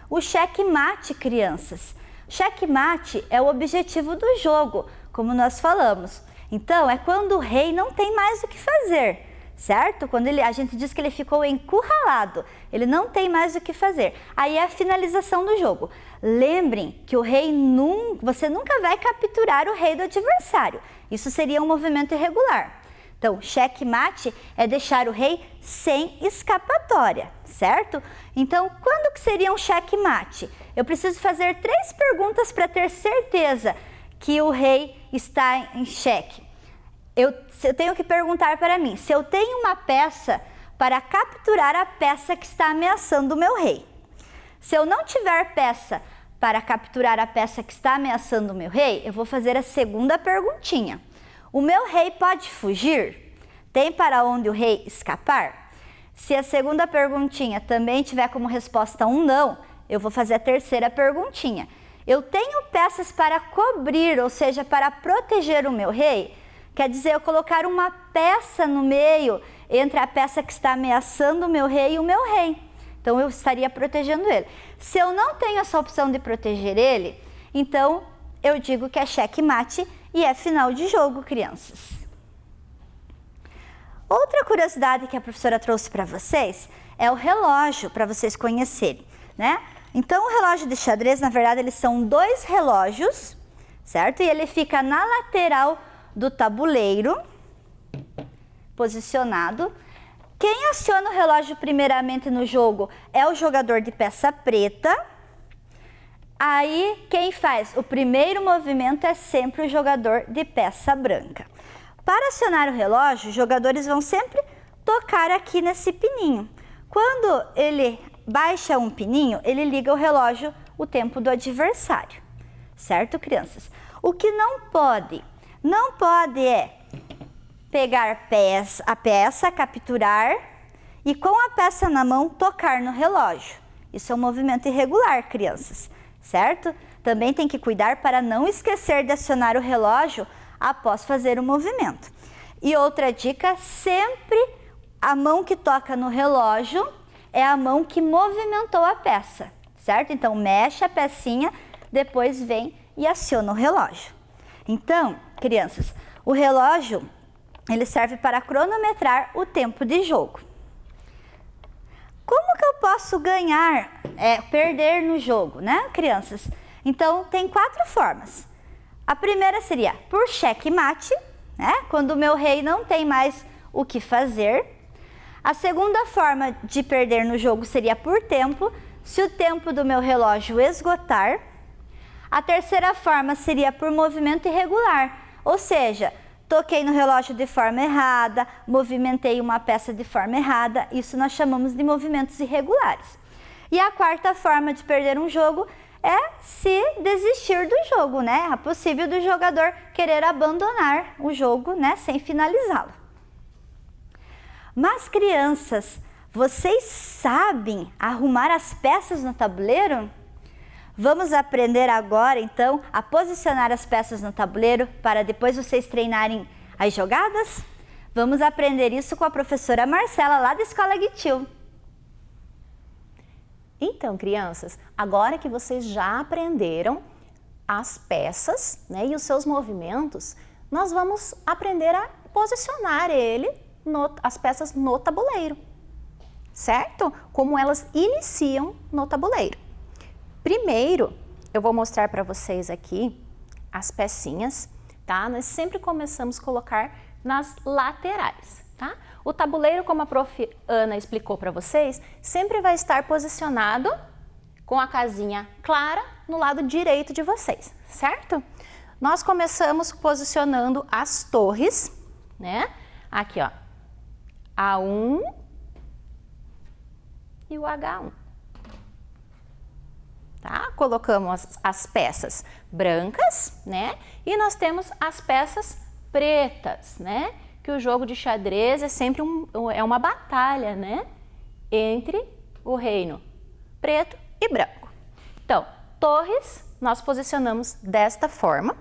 O checkmate, crianças. Checkmate é o objetivo do jogo, como nós falamos. Então, é quando o rei não tem mais o que fazer, certo? Quando a gente diz que ele ficou encurralado, ele não tem mais o que fazer. Aí é a finalização do jogo. Lembrem que o rei você nunca vai capturar o rei do adversário. Isso seria um movimento irregular. Então, checkmate é deixar o rei sem escapatória, certo? Então, quando que seria um checkmate? Eu preciso fazer 3 perguntas para ter certeza que o rei está em xeque. Eu tenho que perguntar para mim, se eu tenho uma peça para capturar a peça que está ameaçando o meu rei. Se eu não tiver peça para capturar a peça que está ameaçando o meu rei, eu vou fazer a segunda perguntinha. O meu rei pode fugir? Tem para onde o rei escapar? Se a segunda perguntinha também tiver como resposta um não, eu vou fazer a terceira perguntinha. Eu tenho peças para cobrir, ou seja, para proteger o meu rei? Quer dizer, eu colocar uma peça no meio entre a peça que está ameaçando o meu rei e o meu rei. Então, eu estaria protegendo ele. Se eu não tenho essa opção de proteger ele, então eu digo que é checkmate e é final de jogo, crianças. Outra curiosidade que a professora trouxe para vocês é o relógio, para vocês conhecerem, né? Então, o relógio de xadrez, na verdade, eles são 2 relógios, certo? E ele fica na lateral do tabuleiro, posicionado. Quem aciona o relógio primeiramente no jogo é o jogador de peça preta. Aí, quem faz o primeiro movimento é sempre o jogador de peça branca. Para acionar o relógio, os jogadores vão sempre tocar aqui nesse pininho. Quando ele baixa um pininho, ele liga o relógio, o tempo do adversário. Certo, crianças? O que não pode é pegar a peça, capturar e com a peça na mão tocar no relógio. Isso é um movimento irregular, crianças, certo? Também tem que cuidar para não esquecer de acionar o relógio após fazer o movimento. E outra dica, sempre a mão que toca no relógio é a mão que movimentou a peça, certo? Então mexe a pecinha, depois vem e aciona o relógio. Então, crianças, o relógio ele serve para cronometrar o tempo de jogo. Como que eu posso perder no jogo, né, crianças? Então, tem 4 formas. A primeira seria por checkmate, né, quando o meu rei não tem mais o que fazer. A segunda forma de perder no jogo seria por tempo, se o tempo do meu relógio esgotar. A terceira forma seria por movimento irregular, ou seja, toquei no relógio de forma errada, movimentei uma peça de forma errada, isso nós chamamos de movimentos irregulares. E a quarta forma de perder um jogo é se desistir do jogo, né? É possível do jogador querer abandonar o jogo, né, sem finalizá-lo. Mas crianças, vocês sabem arrumar as peças no tabuleiro? Vamos aprender agora, então, a posicionar as peças no tabuleiro para depois vocês treinarem as jogadas? Vamos aprender isso com a professora Marcela, lá da Escola Guitil. Então, crianças, agora que vocês já aprenderam as peças, né, e os seus movimentos, nós vamos aprender a posicionar as peças no tabuleiro, certo? Como elas iniciam no tabuleiro. Primeiro, eu vou mostrar para vocês aqui as pecinhas, tá? Nós sempre começamos a colocar nas laterais, tá? O tabuleiro, como a prof. Ana explicou para vocês, sempre vai estar posicionado com a casinha clara no lado direito de vocês, certo? Nós começamos posicionando as torres, né? Aqui, ó, A1 e o H1. Tá? Colocamos as peças brancas, né? E nós temos as peças pretas, né? Que o jogo de xadrez é sempre uma batalha, né? Entre o reino preto e branco. Então, torres, nós posicionamos desta forma.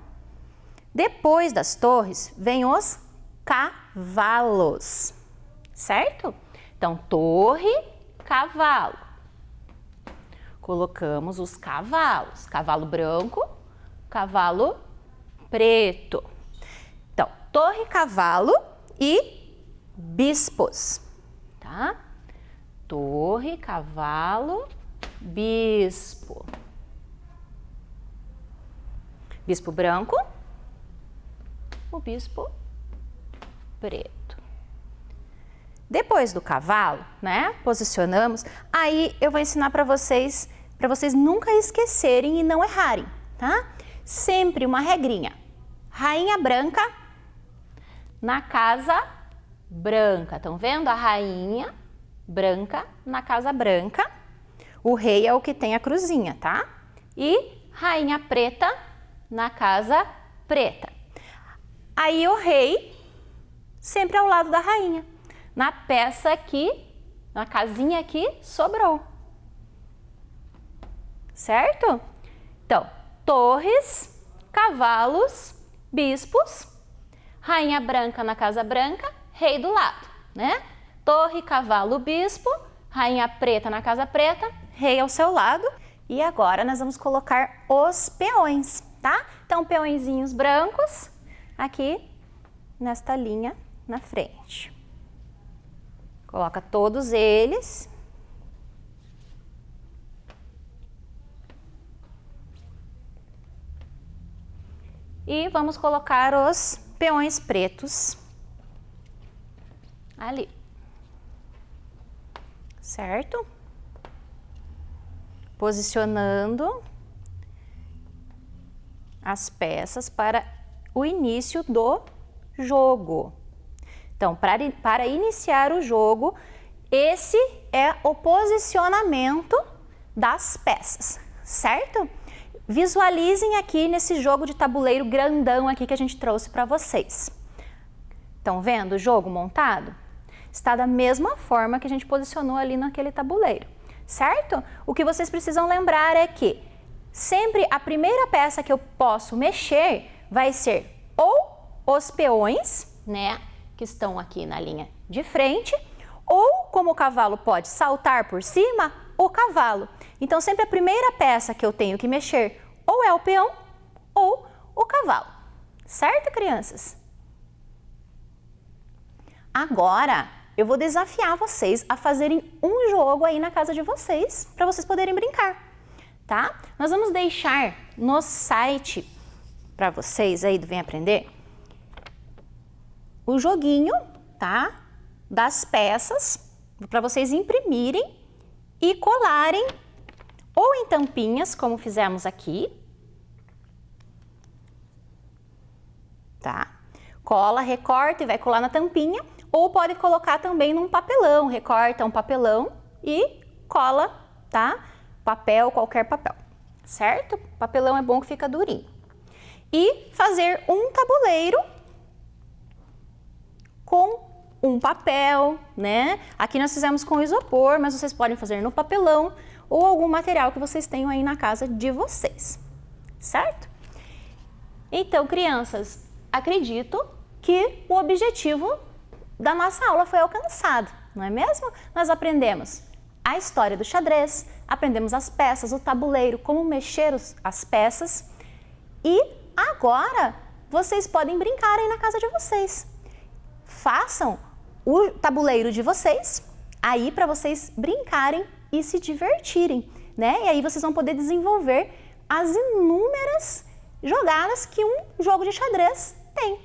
Depois das torres, vem os cavalos, certo? Então, torre, cavalo. Colocamos os cavalos, cavalo branco, cavalo preto. Então, torre, cavalo e bispos, tá? Torre, cavalo, bispo. Bispo branco, o bispo preto. Depois do cavalo, né, posicionamos, aí eu vou ensinar para vocês nunca esquecerem e não errarem, tá? Sempre uma regrinha. Rainha branca na casa branca. Estão vendo? A rainha branca na casa branca. O rei é o que tem a cruzinha, tá? E rainha preta na casa preta. Aí o rei sempre ao lado da rainha. Na peça aqui, na casinha aqui, sobrou. Certo? Então, torres, cavalos, bispos, rainha branca na casa branca, rei do lado, né? Torre, cavalo, bispo, rainha preta na casa preta, rei ao seu lado. E agora nós vamos colocar os peões, tá? Então, peõezinhos brancos aqui nesta linha na frente. Coloca todos eles. E vamos colocar os peões pretos ali. Certo? Posicionando as peças para o início do jogo. Então, para iniciar o jogo, esse é o posicionamento das peças, certo? Visualizem aqui nesse jogo de tabuleiro grandão aqui que a gente trouxe para vocês. Estão vendo o jogo montado? Está da mesma forma que a gente posicionou ali naquele tabuleiro, certo? O que vocês precisam lembrar é que sempre a primeira peça que eu posso mexer vai ser ou os peões, né, que estão aqui na linha de frente, ou como o cavalo pode saltar por cima, o cavalo. Então sempre a primeira peça que eu tenho que mexer ou é o peão ou o cavalo, certo, crianças? Agora eu vou desafiar vocês a fazerem um jogo aí na casa de vocês, para vocês poderem brincar, tá? Nós vamos deixar no site para vocês aí do Vem Aprender o joguinho, tá? Das peças, para vocês imprimirem e colarem ou em tampinhas, como fizemos aqui, tá? Cola, recorta e vai colar na tampinha, ou pode colocar também num papelão, recorta um papelão e cola, tá? Papel, qualquer papel, certo? Papelão é bom que fica durinho. E fazer um tabuleiro com um papel, né? Aqui nós fizemos com isopor, mas vocês podem fazer no papelão ou algum material que vocês tenham aí na casa de vocês, certo? Então, crianças, acredito que o objetivo da nossa aula foi alcançado, não é mesmo? Nós aprendemos a história do xadrez, aprendemos as peças, o tabuleiro, como mexer as peças e agora vocês podem brincar aí na casa de vocês. Façam o tabuleiro de vocês aí para vocês brincarem e se divertirem, né? E aí vocês vão poder desenvolver as inúmeras jogadas que um jogo de xadrez tem.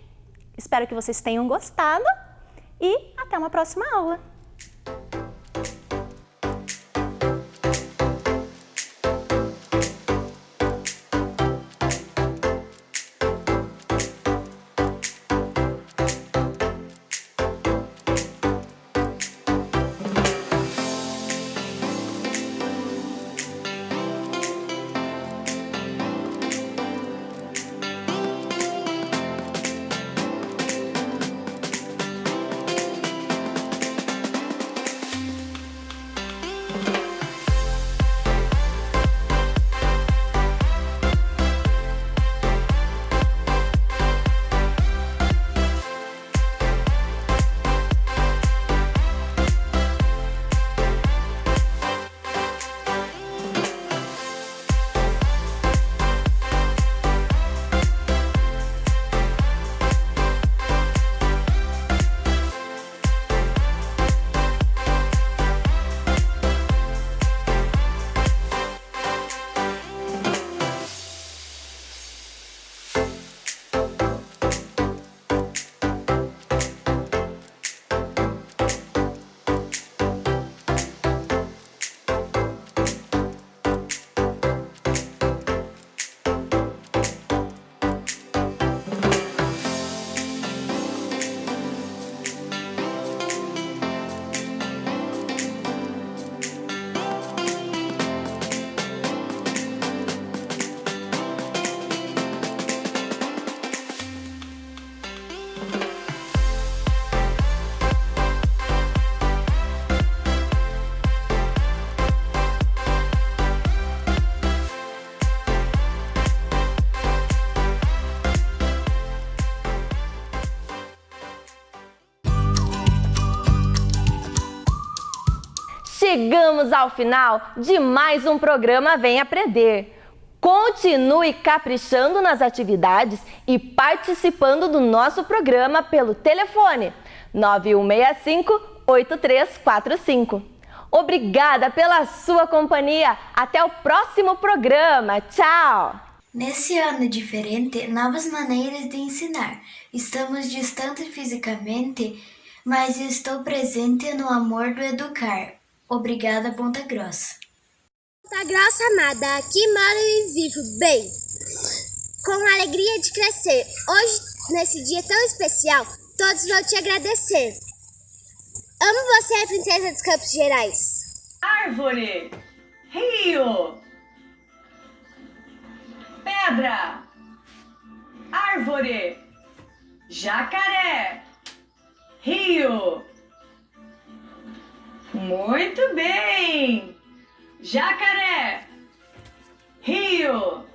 Espero que vocês tenham gostado e até uma próxima aula! Chegamos ao final de mais um programa Vem Aprender. Continue caprichando nas atividades e participando do nosso programa pelo telefone 9165-8345. Obrigada pela sua companhia. Até o próximo programa. Tchau! Nesse ano diferente, novas maneiras de ensinar. Estamos distantes fisicamente, mas estou presente no amor do educar. Obrigada, Ponta Grossa. Ponta Grossa amada, aqui moro e vivo bem. com a alegria de crescer. Hoje, nesse dia tão especial, todos vão te agradecer. Amo você, princesa dos Campos Gerais. Árvore, rio, pedra, árvore, jacaré, rio. Muito bem! Jacaré, rio,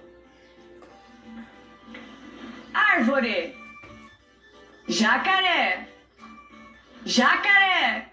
árvore, jacaré, jacaré,